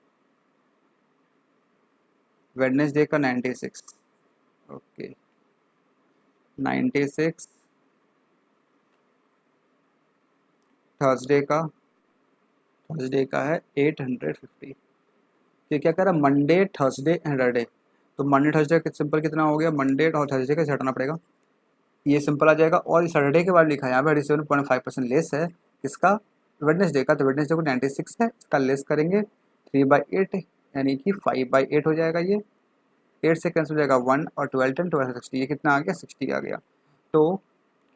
वेडनेसडे का 96, ओके 96, थर्सडे का, थर्सडे का है 850। ये क्या कह रहा है, मंडे थर्सडे सैटरडे, तो मंडे थर्सडे सिंपल कितना हो गया, मंडे और थर्सडे का हटाना पड़ेगा, ये सिंपल आ जाएगा। और सैटरडे के बाद लिखा है यहाँ पे 37.5% लेस है, किसका, वेडनेसडे का, तो वेडनेसडे को 96 है, इसका लेस करेंगे 3/8, यानी कि 5/8 हो जाएगा ये, 8 से कैंसिल हो जाएगा 1 और 12 10 12 60, ये कितना आ गया 60 आ गया। तो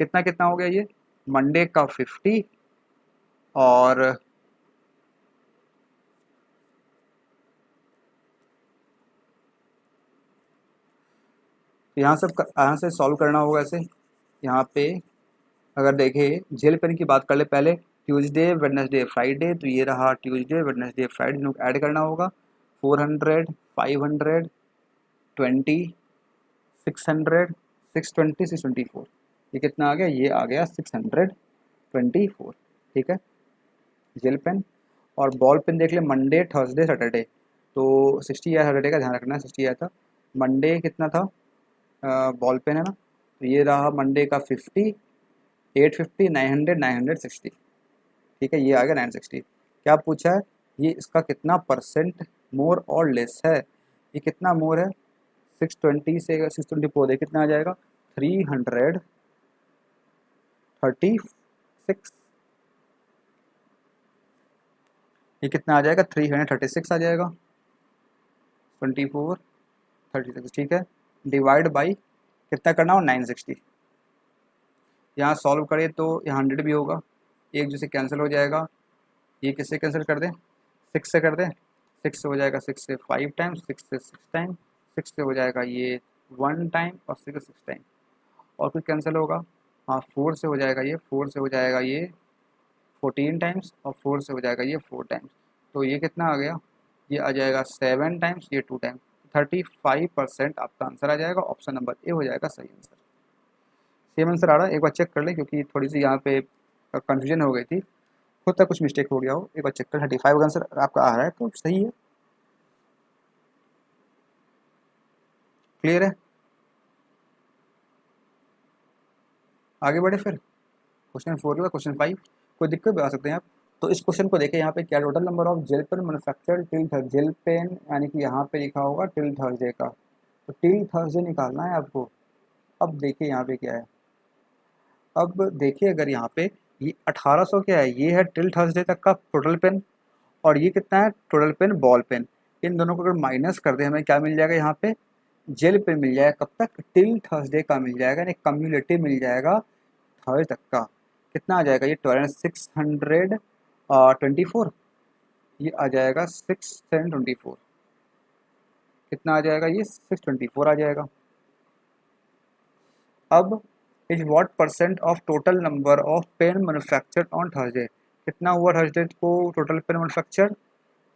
कितना कितना हो गया ये मंडे का 50 और यहाँ से सॉल्व करना होगा ऐसे। यहाँ पे अगर देखें जेल पेन की बात कर ले पहले, ट्यूसडे वेडनेसडे फ्राइडे, तो ये रहा ट्यूसडे वेडनेसडे फ्राइडे, लोग ऐड करना होगा 400 500 20 600 620 624, ये कितना आ गया, ये आ गया 624। ठीक है जेल पेन। और बॉल पेन देख ले मंडे थर्सडे सैटरडे, तो 60 आया, सैटरडे का ध्यान रखना 60 आया था। मंडे कितना था बॉल पेन है ना, तो ये रहा मंडे का 50 850 900 960। ठीक है ये आ गया 960। क्या पूछा है, ये इसका कितना परसेंट मोर और लेस है, ये कितना मोर है 620 से 624 दे कितना आ जाएगा 336, ये कितना आ जाएगा 336 आ जाएगा 24 36। ठीक है डिवाइड बाई कितना करना हो 960, यहाँ सॉल्व करें तो यहाँ 100 भी होगा, एक जैसे कैंसिल हो जाएगा, ये किससे कैंसिल कर दें 6 से कर दें, 6 से हो जाएगा 6 से 5 टाइम्स, 6 से 6 टाइम, 6 से हो जाएगा ये 1 टाइम और 6 से 6 टाइम, और कुछ कैंसिल होगा, हाँ 4 से हो जाएगा ये, 4 से हो जाएगा ये 14 टाइम्स और 4 से हो जाएगा ये 4 टाइम्स, तो ये कितना आ गया, ये आ जाएगा 7 टाइम्स, ये 2 टाइम्स, 35% आपका आंसर आ जाएगा, ऑप्शन नंबर ए हो जाएगा सही आंसर। सेम आंसर आ रहा है, एक बार चेक कर ले क्योंकि थोड़ी सी यहाँ पे कन्फ्यूजन हो गई थी, होता कुछ मिस्टेक हो गया हो, एक बार चेक कर 35 का आंसर आपका आ रहा है तो सही है। क्लियर है, आगे बढ़े फिर क्वेश्चन 4 का क्वेश्चन 5, कोई दिक्कत बता सकते हैं आप। तो इस क्वेश्चन को देखें यहाँ पे क्या total number of gel pen manufacture till Thursday, gel pen यानी कि यहाँ पे लिखा होगा टिल थर्सडे का, तो टिल थर्सडे निकालना है आपको। अब देखिए यहाँ पे क्या है, अब देखिए अगर यहाँ पे ये 1800 क्या है, ये है टिल थर्सडे तक का टोटल पेन, और ये कितना है टोटल पेन बॉल पेन, इन दोनों को अगर माइनस कर दे हमें क्या मिल जाएगा यहाँ पे जेल पेन मिल जाएगा, कब तक टिल थर्सडे का मिल जाएगा, यानी कम्युलेटिव मिल जाएगा थर्सडे तक का, कितना आ जाएगा ये 624, ये आ जाएगा 624, कितना आ जाएगा ये 624 आ जाएगा। अब is what percent of total number of pen manufactured on Thursday, कितना हुआ थर्सडे को टोटल पेन मैन्युफैक्चर,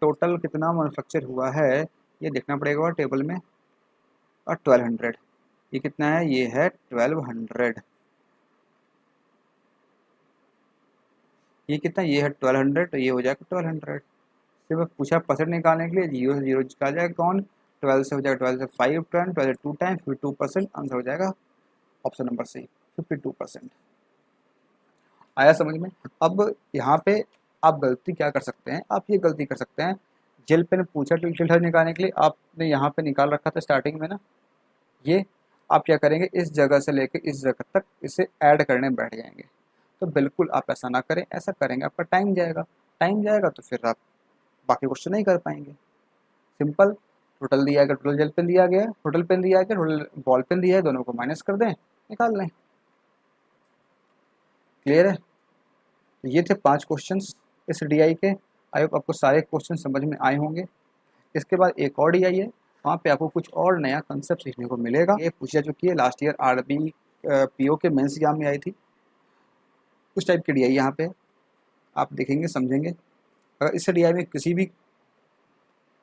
टोटल कितना मैन्युफैक्चर हुआ है ये देखना पड़ेगा टेबल में, और 1200, ये कितना है ये है 1200, ये कितना ये है 1200, तो ये हो जाएगा 1200। सिर्फ पूछा परसेंट निकालने के लिए, जीरो से जीरो निकाल जाएगा कौन, 12 से हो जाएगा 12 से 5 टाइम, 12 से 2 टाइम, फिर 2%, आंसर हो जाएगा ऑप्शन नंबर सी 52%। आया समझ में। अब यहाँ पे आप गलती क्या कर सकते हैं, आप ये गलती कर सकते हैं, जेल पेन पूछा टिल्टर निकालने के लिए आपने यहाँ पे निकाल रखा था स्टार्टिंग में ना, ये आप क्या करेंगे इस जगह से लेकर इस जगह तक इसे ऐड करने बैठ जाएंगे, तो बिल्कुल आप ऐसा ना करें, ऐसा करेंगे आपका टाइम जाएगा, टाइम जाएगा तो फिर आप बाकी क्वेश्चन नहीं कर पाएंगे। सिंपल, टोटल दिया गया, टोटल जेल पेन दिया गया, टोटल पेन दिया गया, टोटल बॉल पेन दिया है, दोनों को माइनस कर दें निकाल लें। क्लियर है, ये थे 5 क्वेश्चंस इस डीआई के, आई होप आपको सारे क्वेश्चन समझ में आए होंगे। इसके बाद एक और डीआई है, वहाँ पे आपको कुछ और नया कंसेप्ट सीखने को मिलेगा, ये पूछी जा चुकी है लास्ट ईयर आरबी पीओ के मेंस एग्जाम में आई थी, उस टाइप की डीआई यहाँ पे आप देखेंगे समझेंगे। अगर इस डीआई में किसी भी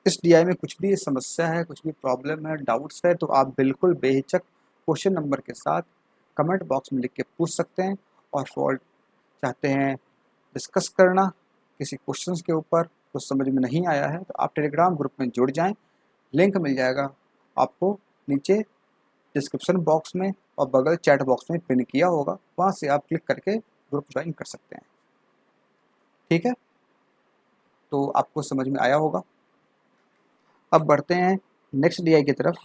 इस डीआई में कुछ भी समस्या है, कुछ भी प्रॉब्लम है, डाउट्स है, तो आप बिल्कुल बेहिचक क्वेश्चन नंबर के साथ कमेंट बॉक्स में लिख के पूछ सकते हैं। और फॉल्ट चाहते हैं डिस्कस करना किसी क्वेश्चंस के ऊपर, कुछ समझ में नहीं आया है, तो आप टेलीग्राम ग्रुप में जुड़ जाएं, लिंक मिल जाएगा आपको नीचे डिस्क्रिप्शन बॉक्स में, और बगल चैट बॉक्स में पिन किया होगा, वहाँ से आप क्लिक करके ग्रुप ज्वाइन कर सकते हैं। ठीक है, तो आपको समझ में आया होगा। अब बढ़ते हैं नेक्स्ट डीआई की तरफ।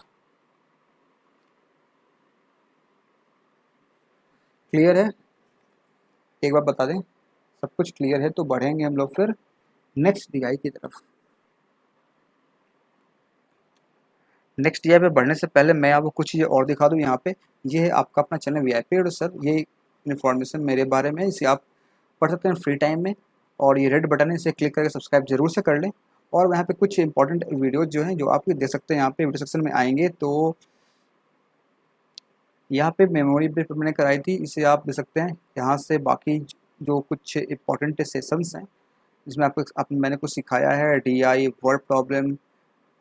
क्लियर है, एक बार बता दें, सब कुछ क्लियर है तो बढ़ेंगे हम लोग फिर नेक्स्ट डीआई की तरफ। नेक्स्ट ईयर पे बढ़ने से पहले मैं आपको कुछ चीज़ें और दिखा दूँ यहाँ पे। ये है आपका अपना चैनल वीआईपी एडू सर, ये इन्फॉर्मेशन मेरे बारे में, इसे आप पढ़ सकते हैं फ्री टाइम में। और ये रेड बटन है, इसे क्लिक करके सब्सक्राइब जरूर से कर लें। और वहाँ पे कुछ इंपॉर्टेंट वीडियोज़ जो हैं जो आप देख सकते हैं, यहाँ पे वीडियो सेक्शन में आएंगे तो यहाँ पे मेमोरी बेस पर मैंने कराई थी, इसे आप देख सकते हैं। यहाँ से बाकी जो कुछ इंपॉर्टेंट सेशंस हैं जिसमें मैंने कुछ सिखाया है, DI, word problem,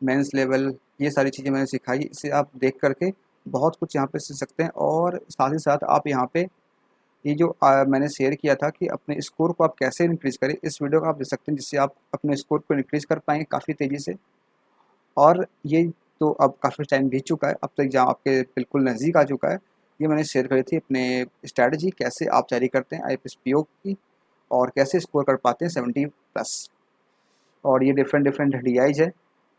mains level, ये सारी चीज़ें मैंने सिखाई। इसे आप देख करके बहुत कुछ यहाँ पे सीख सकते हैं। और साथ ही साथ आप यहाँ पे ये जो मैंने शेयर किया था कि अपने स्कोर को आप कैसे इंक्रीज़ करें, इस वीडियो को आप देख सकते हैं, जिससे आप अपने स्कोर को इंक्रीज़ कर पाएंगे काफ़ी तेज़ी से। और ये तो अब काफ़ी टाइम बीत चुका है, अब तो एग्ज़ाम आपके बिल्कुल नज़दीक आ चुका है। ये मैंने शेयर करी थी अपने स्ट्रैटेजी, कैसे आप तैयारी करते हैं आईएफएस पीओ की और कैसे स्कोर कर पाते हैं 70+। और ये डिफरेंट डिफरेंट डीआईज है।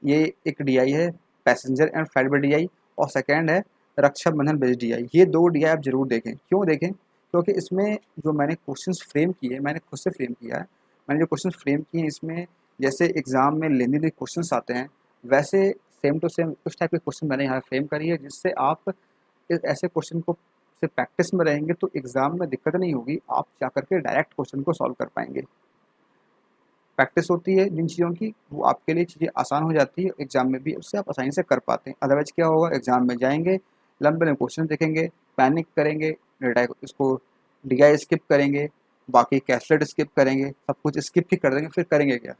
ये एक डीआई है पैसेंजर एंड फ्लाइट डीआई, और सेकंड है रक्षाबंधन बेस्ड डीआई। ये दो डीआई आप जरूर देखें। क्यों देखें? क्योंकि इसमें जो मैंने क्वेश्चंस फ्रेम किए, मैंने खुद से फ्रेम किया है। मैंने जो क्वेश्चन फ्रेम किए हैं इसमें, जैसे एग्जाम में लेंदी क्वेश्चंस आते हैं, वैसे सेम टू सेम उस टाइप के क्वेश्चन मैंने यहाँ फ्रेम करी है, जिससे आप ऐसे क्वेश्चन को से प्रैक्टिस में रहेंगे तो एग्जाम में दिक्कत नहीं होगी, आप जा करके डायरेक्ट क्वेश्चन को सॉल्व कर पाएंगे। प्रैक्टिस होती है जिन चीज़ों की, वो आपके लिए चीज़ें आसान हो जाती है, एग्जाम में भी उससे आप आसानी से कर पाते हैं। अदरवाइज क्या होगा, एग्जाम में जाएंगे, लंबे लंबे क्वेश्चन देखेंगे, पैनिक करेंगे, इसको डीआई स्किप करेंगे, बाकी कैसलेट स्किप करेंगे, सब कुछ स्किप ही कर देंगे, फिर करेंगे क्या?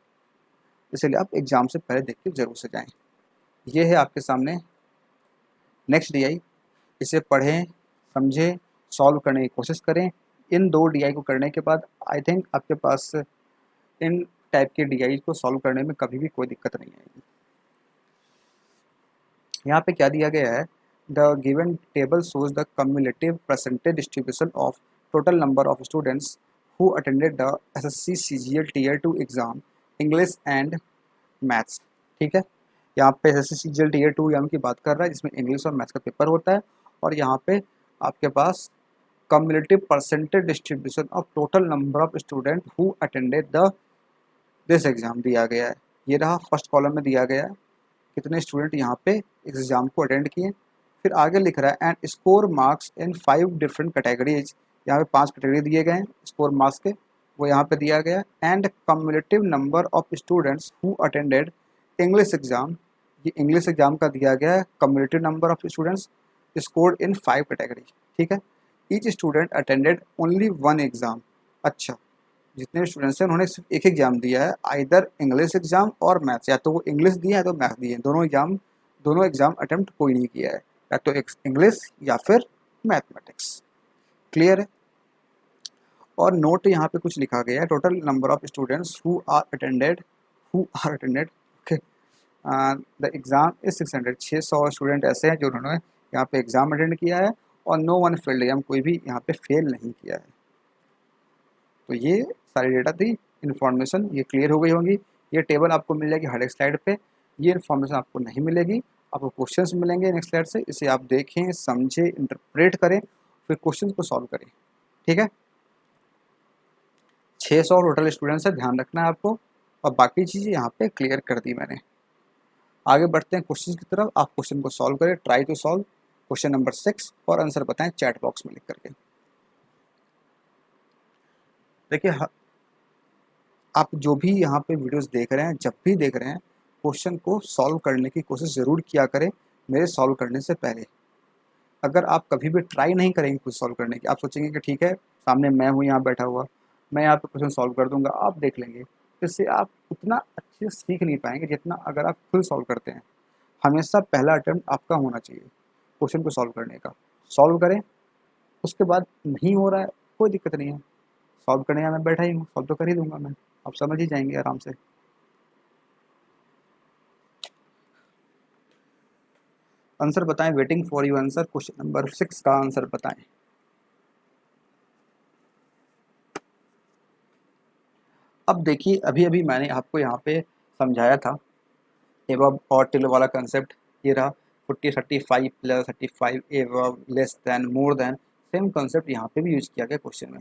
इसलिए आप एग्जाम से पहले देख के जरूर से जाएँ। ये है आपके सामने नेक्स्ट डीआई, इसे पढ़ें, समझें, सॉल्व करने की कोशिश करें। इन दो डीआई को करने के बाद आई थिंक आपके पास इन टाइप के डीआई को सॉल्व करने में कभी भी कोई दिक्कत नहीं आएगी। यहाँ पे क्या दिया गया है, the given table shows the cumulative percentage distribution of total number of students who attended the SSC CGL tier 2 exam English and maths. ठीक है, यहाँ पे एसएससी सीजीएल टीयर 2 एग्जाम की बात कर रहा है, जिसमें इंग्लिश और मैथ्स का पेपर होता है। और यहाँ पे आपके पास cumulative percentage distribution of total number of student who attended the this exam दिया गया है। ये रहा फर्स्ट कॉलम में दिया गया है कितने स्टूडेंट यहाँ पे एग्ज़ाम को अटेंड किए। फिर आगे लिख रहा है and score marks in 5 different categories, यहाँ पे 5 कैटेगरी दिए गए हैं स्कोर मार्क्स के, वो यहाँ पे दिया गया है। And cumulative number of students who attended English exam, ये इंग्लिश एग्ज़ाम का दिया गया है cumulative number of students scored in 5 category. ठीक है, each student attended only 1 exam. अच्छा, जितने भी स्टूडेंट्स हैं उन्होंने सिर्फ एक एग्जाम दिया है, आइदर इंग्लिश एग्जाम और मैथ्स, या तो वो इंग्लिश दिया है तो मैथ्स दिए, दोनों एग्जाम अटेम्प्ट कोई नहीं किया है, या तो इंग्लिश या फिर मैथमेटिक्स। क्लियर है? और नोट यहाँ पे कुछ लिखा गया है, total number of students who are attended okay the exam is 600। 600 student ऐसे हैं जो उन्होंने यहाँ पे एग्जाम अटेंड किया है, और नो वन फेल्ड, एग्जाम कोई भी यहाँ पे फेल नहीं किया है। तो ये सारी डेटा थी, इन्फॉर्मेशन ये क्लियर हो गई होंगी। ये टेबल आपको मिल जाएगी हर एक स्लाइड पे, ये इन्फॉर्मेशन आपको नहीं मिलेगी, आपको क्वेश्चंस मिलेंगे नेक्स्ट स्लाइड से, इसे आप देखें, समझें, इंटरप्रेट करें, फिर क्वेश्चंस को सॉल्व करें। ठीक है, 600 टोटल स्टूडेंट्स है, ध्यान रखना है आपको, और बाकी चीज़ें यहाँ पे क्लियर कर दी मैंने। आगे बढ़ते हैं क्वेश्चन की तरफ, आप क्वेश्चन को सॉल्व करें, try to solve question number 6 और आंसर बताएं चैट बॉक्स में लिख करके। देखिए, आप जो भी यहाँ पे वीडियोस देख रहे हैं, जब भी देख रहे हैं, क्वेश्चन को सॉल्व करने की कोशिश ज़रूर किया करें मेरे सॉल्व करने से पहले। अगर आप कभी भी ट्राई नहीं करेंगे खुद सॉल्व करने की, आप सोचेंगे कि ठीक है सामने मैं हूँ यहाँ बैठा हुआ, मैं यहाँ पे क्वेश्चन सॉल्व कर दूंगा, आप देख लेंगे, इससे आप उतना अच्छे से सीख नहीं पाएंगे जितना अगर आप खुद सॉल्व करते हैं। हमेशा पहला अटैम्प्ट आपका होना चाहिए क्वेश्चन को सॉल्व करने का। सॉल्व करें, उसके बाद नहीं हो रहा है कोई दिक्कत नहीं है, सॉल्व करने मैं बैठा ही हूँ, सॉल्व तो कर ही दूंगा मैं, आप समझ ही जाएंगे आराम से। आंसर बताएं, waiting for you answer, question number 6 का आंसर बताएं। अब देखिए, अभी अभी मैंने आपको यहाँ पे समझाया था एवब और टिल वाला कंसेप्ट, ये रहा 40 35 प्लस 35 एवब लेस देन मोर देन, सेम कंसेप्ट यहाँ पे भी यूज किया गया क्वेश्चन में।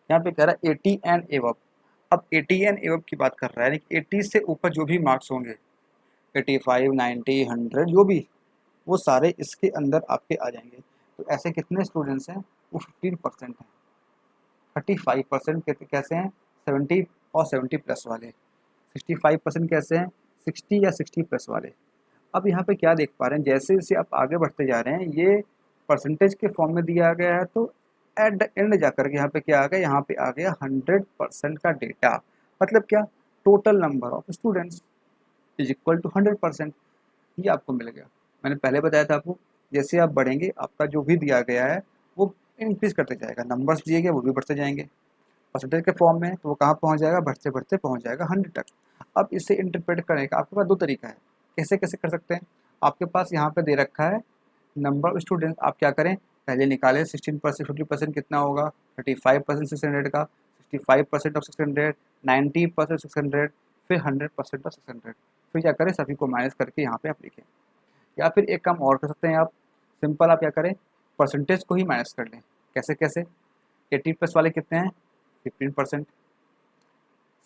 यहाँ पे कह रहा है 80 एंड एवब। अब 80 एंड एवब की बात कर रहा है, यानी 80 से ऊपर जो भी मार्क्स होंगे, 85 90 100 जो भी, वो सारे इसके अंदर आपके आ जाएंगे। तो ऐसे कितने स्टूडेंट्स हैं, वो 15% हैं। 35% कैसे हैं, 70 और 70 प्लस वाले। 65% कैसे हैं, 60 या 60 प्लस वाले। अब यहाँ पे क्या देख पा रहे हैं, जैसे जैसे आप आगे बढ़ते जा रहे हैं ये परसेंटेज के फॉर्म में दिया गया है, तो एट द एंड जाकर के यहाँ पे क्या आ गया, यहाँ पे आ गया 100% का डेटा। मतलब क्या, total number of students is equal to 100%। ये आपको मिल गया। मैंने पहले बताया था आपको, जैसे आप बढ़ेंगे आपका जो भी दिया गया है वो इंक्रीज करते जाएगा, नंबर्स दिए गए वो भी बढ़ते जाएंगे परसेंटेज के फॉर्म में, तो वो कहाँ पहुँच जाएगा, बढ़ते बढ़ते पहुँच जाएगा 100 तक। अब इसे इंटरप्रेट करने का आपके पास दो तरीका है। कैसे कैसे कर सकते हैं, आपके पास यहाँ पे दे रखा है नंबर ऑफ स्टूडेंट, आप क्या करें, पहले निकालें 16%, 50% कितना होगा, 35% 600 का, 65% ऑफ 600, 90% 600, फिर 100% ऑफ 600, फिर क्या करें, सभी को माइनस करके यहाँ पे आप लिखें। या फिर एक काम और कर सकते हैं आप, सिंपल आप क्या करें, परसेंटेज को ही माइनस कर लें। कैसे कैसे, 80 प्लस वाले कितने हैं, 15%,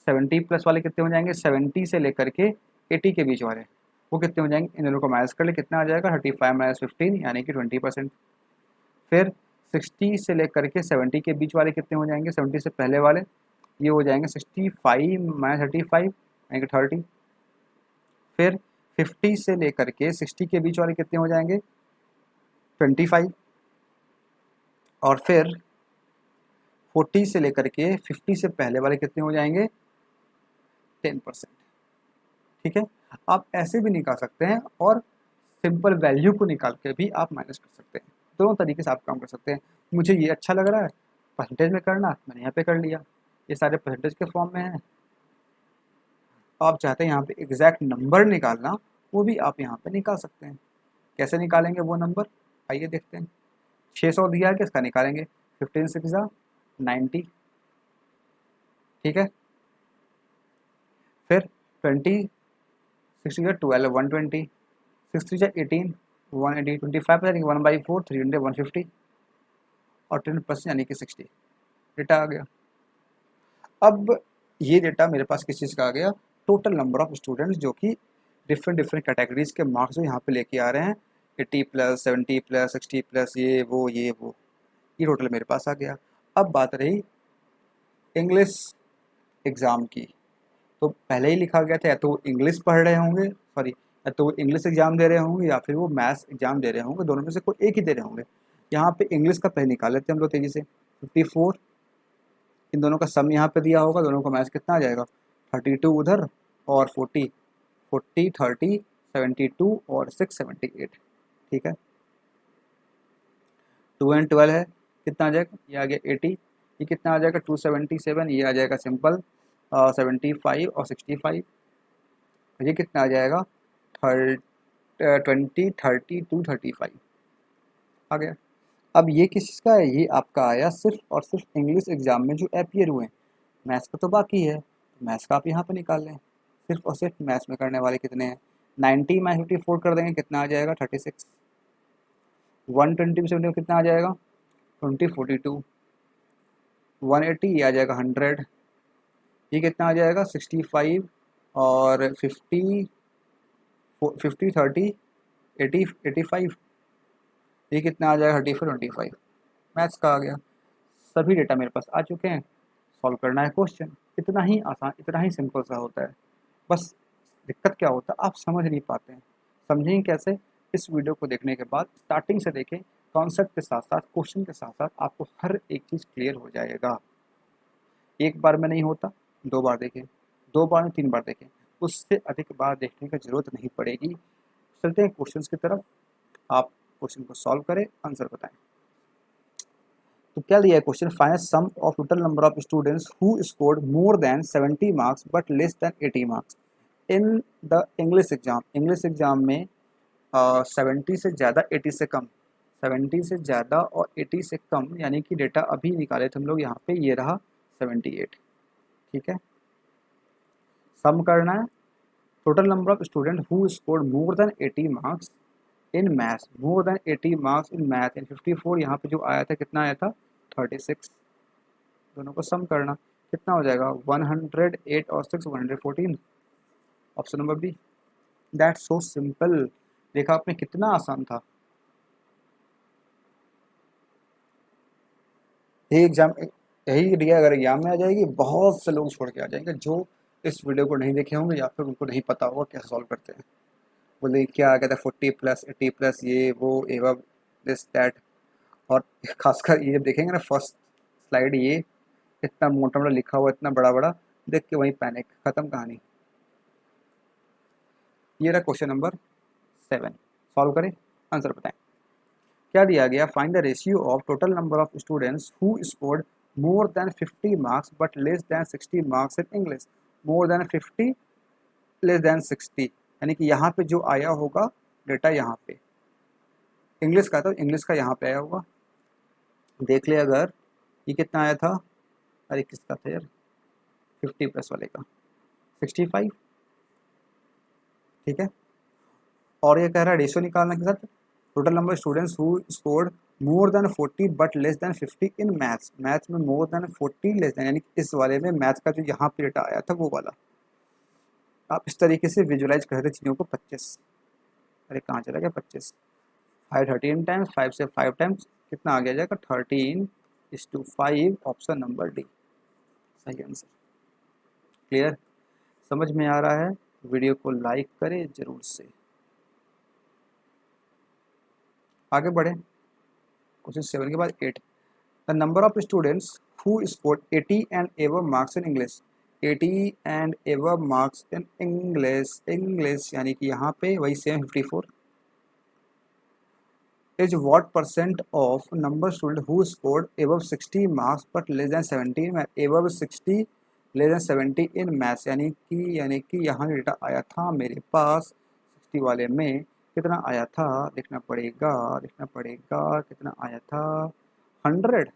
70 प्लस वाले कितने हो जाएंगे, 70 से लेकर के 80 के बीच वाले वो कितने हो जाएंगे, इन दोनों को माइनस कर ले, कितना आ जाएगा, 35 माइनस 15 यानी कि 20%। फिर 60 से लेकर के 70 के बीच वाले कितने हो जाएंगे, 70 से पहले वाले ये हो जाएंगे 65 माइनस 35 यानी कि 30। फिर 50 से लेकर के 60 के बीच वाले कितने हो जाएंगे, 25। और फिर 40 से लेकर के 50 से पहले वाले कितने हो जाएंगे, 10%। ठीक है, आप ऐसे भी निकाल सकते हैं और सिंपल वैल्यू को निकाल के भी आप माइनस कर सकते हैं। दोनों तरीके से आप काम कर सकते हैं। मुझे ये अच्छा लग रहा है परसेंटेज में करना, मैंने यहाँ पे कर लिया, ये सारे परसेंटेज के फॉर्म में है। आप चाहते हैं यहाँ पे एग्जैक्ट नंबर निकालना, वो भी आप यहाँ पे निकाल सकते हैं। कैसे निकालेंगे वो नंबर, आइए देखते हैं। 600 दिया है, किसका निकालेंगे, 15 6 90। ठीक है, फिर 20 60 12 120, 6 3 18 180, 25 यानी कि 1/4 300 150 और 10% यानी कि 60 डेटा आ गया। अब ये डेटा मेरे पास किस चीज़ का आ गया, टोटल नंबर ऑफ स्टूडेंट्स जो कि डिफरेंट डिफरेंट कैटेगरीज के मार्क्स जो यहाँ पे लेके आ रहे हैं, 80 प्लस 70 प्लस 60 प्लस ये वो ये टोटल मेरे पास आ गया। अब बात रही इंग्लिश एग्ज़ाम की, तो पहले ही लिखा गया था या तो इंग्लिश पढ़ रहे होंगे, सॉरी, या तो इंग्लिश एग्जाम दे रहे होंगे या फिर वो मैथ्स एग्जाम दे रहे होंगे, दोनों में से कोई एक ही दे रहे होंगे। यहाँ पे इंग्लिश का पहले निकाल लेते हैं हम लोग तेज़ी से। 54, इन दोनों का सम यहाँ पे दिया होगा, दोनों का मैथ्स कितना आ जाएगा, 32 उधर और 40 40 30 72 और 6 78। ठीक है, 2 एंड 12 है, कितना आ जाएगा, ये आ गया 80, ये कितना आ जाएगा 277, ये आ जाएगा सिंपल 75 और 65, ये कितना आ जाएगा 20 32 35 आ गया। अब ये किस चीज़ का है, ये आपका आया सिर्फ और सिर्फ इंग्लिश एग्जाम में जो अपीयर हुए हैं। मैथ्स का तो बाकी है, मैथ्स का आप यहाँ पे निकाल लें। सिर्फ और सिर्फ मैथ्स में करने वाले कितने हैं, 90 में 54 कर देंगे, कितना आ जाएगा 36, 120 में कितना आ जाएगा 20 42, 180 ये आ जाएगा 100, ये कितना आ जाएगा 65 और 50 50 30 80 85, ये कितना आ जाएगा 34 25। मैथ्स का आ गया। सभी डेटा मेरे पास आ चुके हैं, सॉल्व करना है क्वेश्चन। इतना ही आसान, इतना ही सिंपल सा होता है। बस दिक्कत क्या होता है, आप समझ नहीं पाते हैं। समझेंगे कैसे, इस वीडियो को देखने के बाद स्टार्टिंग से देखें, कॉन्सेप्ट के साथ साथ क्वेश्चन के साथ साथ आपको हर एक चीज़ क्लियर हो जाएगा। एक बार में नहीं होता, 2 बार देखें, 2 बार में 3 बार देखें, उससे अधिक बार देखने की ज़रूरत नहीं पड़ेगी। चलते हैं क्वेश्चन की तरफ, आप क्वेश्चन को सॉल्व करें, आंसर बताएं। तो क्या दिया है question, find sum of total number of students who scored more than 70 marks but less than 80 marks in the English exam. English exam में 70 से ज़्यादा 80 से कम, 70 से ज़्यादा और 80 से कम, यानी कि डेटा अभी निकाले थे हम लोग, यहाँ पे ये रहा 78। ठीक है, सम करना है total number of student who scored more than 80 marks in maths, more than 80 marks in math. In 54 यहाँ पे जो आया था कितना आया था 36, दोनों को सम करना, कितना हो जाएगा 108 और 6 114, option number B. That's so simple, देखा आपने कितना आसान था। यही एग्जाम, यही रिया अगर एग्जाम में आ जाएगी, बहुत से लोग छोड़ के आ जाएंगे जो इस वीडियो को नहीं देखे होंगे या फिर उनको नहीं पता होगा कैसे सॉल्व करते हैं। बोले क्या आ गया था 40+80+, ये वो एवं दिस दैट। और खासकर ये जब देखेंगे ना फर्स्ट स्लाइड, ये इतना मोटा मोटा लिखा हुआ, इतना बड़ा बड़ा, देख के वहीं पैनिक, खत्म कहानी। ये रहा क्वेश्चन नंबर 7। सॉल्व करें, आंसर बताएं। क्या दिया गया? Find the ratio of total number of students who scored more than 50 marks but less than 60 marks in English. More than 50, less than 60, यानी कि यहाँ पे जो आया होगा डेटा, यहाँ पे इंग्लिश का था, इंग्लिश का यहाँ पे आया होगा। देख ले अगर ये कितना आया था, अरे किसका था यार, 50+ वाले का 65, ठीक है। और ये कह रहा है रेशियो निकालना के साथ total number students who scored more then 40 but less then 50 in maths. Maths में मोर देन 40 लेस देन, यानी कि इस वाले में मैथ्स का जो यहाँ पे डेटा आया था वो वाला। आप इस तरीके से विजुलाइज करते चीज़ों को। 25, अरे कहाँ चला गया 25, 5 13 टाइम्स, 5 से 5 टाइम्स कितना आ गया जाएगा 13:5। ऑप्शन नंबर डी सही आंसर। क्लियर, समझ में आ रहा है? वीडियो को लाइक करें जरूर से। आगे बढ़े, क्वेश्चन 7 के बाद 8। The number of students who scored 80 and above marks in English. 80 and above marks in English, English यानी कि यहाँ पे वही same 54 is what percent of number student who scored above 60 marks but less than 70 in above 60 less than 70 in maths। यानी कि यहाँ data आया था मेरे पास 60 वाले में कितना आया था, देखना पड़ेगा, देखना पड़ेगा कितना आया था 100।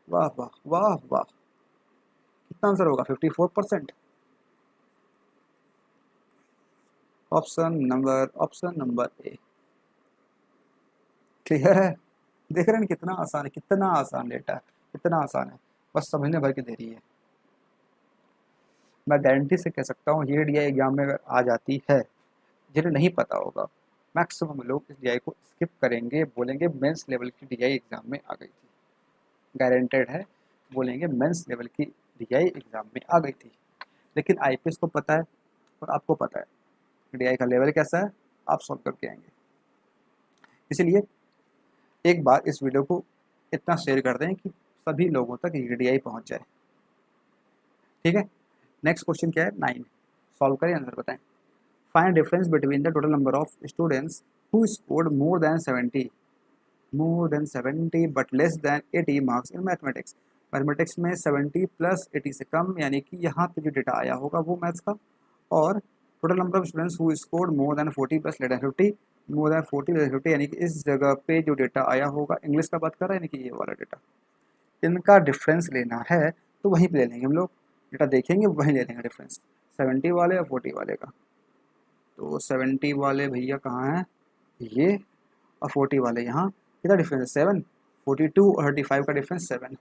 वाह वाह वाह वाह, कितना आंसर होगा 54%। Option number A. क्लियर है? देख रहे हैं कितना आसान है, कितना आसान डेटा है, कितना आसान है, बस समझने भर की देरी है। मैं गारंटी से कह सकता हूँ ये डीआई एग्जाम में अगर आ जाती है, जिन्हें नहीं पता होगा मैक्सिमम लोग इस डीआई को स्किप करेंगे, बोलेंगे मेंस लेवल की डीआई एग्जाम में आ गई थी। गारंटेड है, बोलेंगे मेंस लेवल की डीआई एग्जाम में आ गई थी। लेकिन आईपीएस को पता है और आपको पता है डीआई का लेवल कैसा है, आप सॉल्व करके आएंगे। इसलिए एक बार इस वीडियो को इतना शेयर कर दें कि सभी लोगों तक ये डीआई पहुंच जाए, ठीक है। नेक्स्ट क्वेश्चन क्या है 9। सॉल्व करें, आंसर बताएं। Find difference between the total number of students who scored more than 70 but less than 80 marks in mathematics. Mathematics में 70 प्लस 80 से कम, यानी कि यहाँ पे जो डेटा आया होगा वो मैथ्स का। और total number of students who scored more then 40 plus less than 50, more than 40 less than 50, यानी कि इस जगह पे जो डेटा आया होगा इंग्लिश का बात कर रहा है, यानी कि ये वाला डेटा, इनका डिफरेंस लेना है तो वहीं पे ले लेंगे हम लोग। डेटा देखेंगे वहीं ले लेंगे डिफरेंस, 70 वाले और 40 वाले का। तो 70 वाले भैया कहाँ हैं, ये, और 40 वाले यहाँ। कितना डिफरेंस है 7, 42 और 35 का डिफरेंस 7।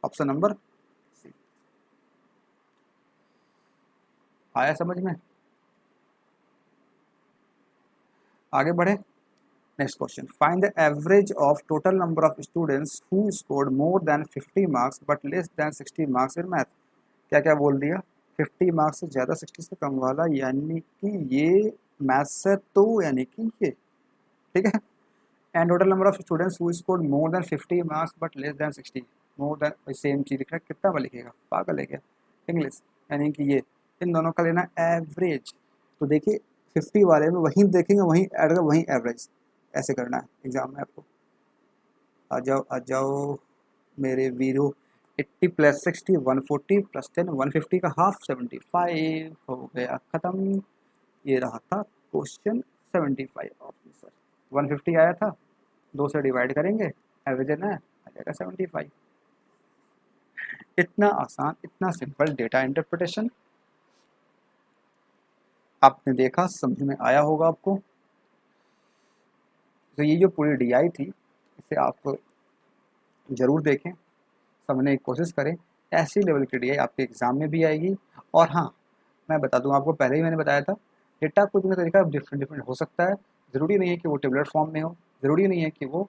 ऑप्शन नंबर सी। आया समझ में? आगे बढ़े, next question. Find the average of total number of students who scored more than 50 marks but less than 60 marks in math. क्या क्या बोल दिया, 50 मार्क्स से ज़्यादा 60 से कम वाला, यानी कि ये मैथ से, तो यानी कि ये, ठीक है। And total number of students who scored more than 50 marks but less than 60, more than same चीज़ लिखना, कितना बार लिखेगा, पागल है क्या, इंग्लिश, यानी कि ये, इन दोनों का लेना एवरेज। तो देखिए 50 वाले में वहीं देखेंगे, वहीं ऐड कर, वहीं एवरेज, ऐसे करना है एग्जाम में आपको। आ जाओ मेरे वीरो। 80 प्लस 60 140 प्लस 10 150 का हाफ 75 हो गया ख़त्म। ये रहा था क्वेश्चन 75 ऑफिसर। 150 आया था, 2 से डिवाइड करेंगे, एवरेज है ना, आ जाएगा 75। इतना आसान, इतना सिंपल डेटा इंटरप्रिटेशन आपने देखा, समझ में आया होगा आपको। तो ये जो पूरी डीआई थी इसे आप ज़रूर देखें, समझने की कोशिश करें। ऐसी लेवल की डीआई आपके एग्ज़ाम में भी आएगी। और हाँ, मैं बता दूं आपको, पहले ही मैंने बताया था डेटा को देने का तरीका डिफरेंट डिफरेंट हो सकता है, ज़रूरी नहीं है कि वो टेबुलर फॉर्म में हो, ज़रूरी नहीं है कि वो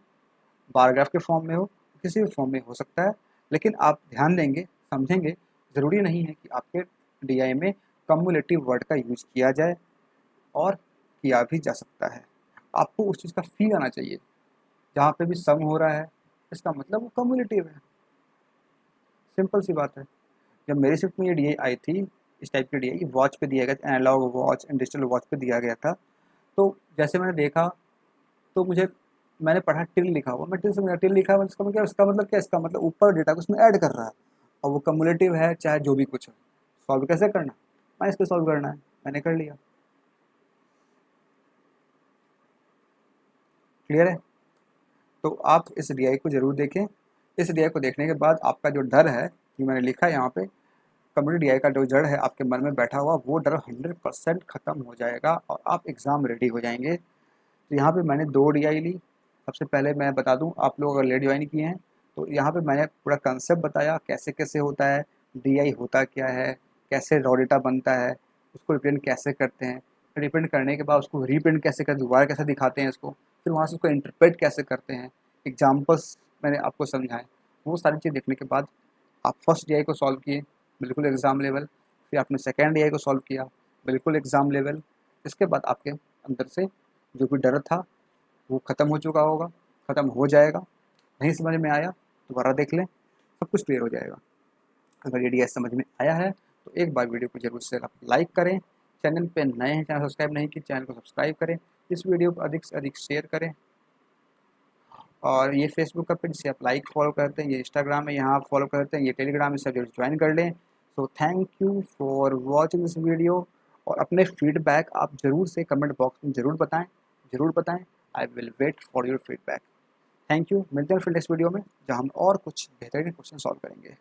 बार ग्राफ के फॉर्म में हो, किसी भी फॉर्म में हो सकता है। लेकिन आप ध्यान देंगे, समझेंगे, ज़रूरी नहीं है कि आपके डीआई में कम्युलेटिव वर्ड का यूज़ किया जाए, और किया भी जा सकता है। आपको उस चीज़ का फील आना चाहिए। जहाँ पे भी सम हो रहा है, इसका मतलब वो कम्युलेटिव है। सिंपल सी बात है। जब मेरी शिफ्ट में ये डीआई आई थी, इस टाइप की डीआई वॉच पे दिया गया था, analogue watch and digital watch पे दिया गया था। तो जैसे मैंने देखा, तो मैंने पढ़ा टिल लिखा हुआ, मैं टिल समझा, टिल लिखा हुआ इसका मतलब क्या, इसका मतलब ऊपर डेटा को उसमें ऐड कर रहा है, और वो कम्युलेटिव है, चाहे जो भी कुछ है। सॉल्व कैसे करना, मैं इसको सॉल्व करना है, मैंने कर लिया। क्लियर है? तो आप इस डीआई को ज़रूर देखें। इस डीआई को देखने के बाद आपका जो डर है, कि मैंने लिखा है यहाँ पे, कम्युनिटी डीआई का जो जड़ है आपके मन में बैठा हुआ, वो डर 100% ख़त्म हो जाएगा और आप एग्ज़ाम रेडी हो जाएंगे। तो यहाँ पे मैंने 2 डीआई ली। सबसे पहले मैं बता दूँ, आप लोग अगर लेट ज्वाइन किए हैं, तो यहाँ पे मैंने पूरा कंसेप्ट बताया, कैसे कैसे होता है, डीआई होता क्या है, कैसे रॉ डेटा बनता है, उसको रिप्रेजेंट कैसे करते हैं, रिप्रेजेंट करने के बाद उसको रीप्रिंट कैसे करते, दोबारा कैसे दिखाते हैं इसको, फिर वहाँ से उसको इंटरप्रेट कैसे करते हैं, एग्जाम्पल्स मैंने आपको समझाए। वो सारी चीज़ देखने के बाद आप फर्स्ट डीआई को सॉल्व किए, बिल्कुल एग्ज़ाम लेवल। फिर आपने सेकेंड डीआई को सॉल्व किया, बिल्कुल एग्ज़ाम लेवल। इसके बाद आपके अंदर से जो भी डर था वो ख़त्म हो चुका होगा, ख़त्म हो जाएगा। नहीं समझ में आया, दोबारा देख लें, सब कुछ क्लियर हो जाएगा। अगर ये डीआई समझ में आया है, तो एक बार वीडियो को ज़रूर से आप लाइक करें। चैनल पे नए हैं, चैनल सब्सक्राइब नहीं किए, चैनल को सब्सक्राइब करें। इस वीडियो को अधिक से अधिक शेयर करें। और ये फेसबुक का पेज, जिसे आप लाइक फॉलो करते हैं, ये इंस्टाग्राम है, यहाँ आप फॉलो करते हैं, ये टेलीग्राम है, सब जरूर ज्वाइन कर लें। So thank you for watching this video. और अपने फीडबैक आप ज़रूर से कमेंट बॉक्स में ज़रूर बताएं, ज़रूर बताएं। I will wait for your feedback. Thank you. मिलते हैं फिर नेक्स्ट वीडियो में, जहाँ हम और कुछ बेहतरीन क्वेश्चन सॉल्व करेंगे।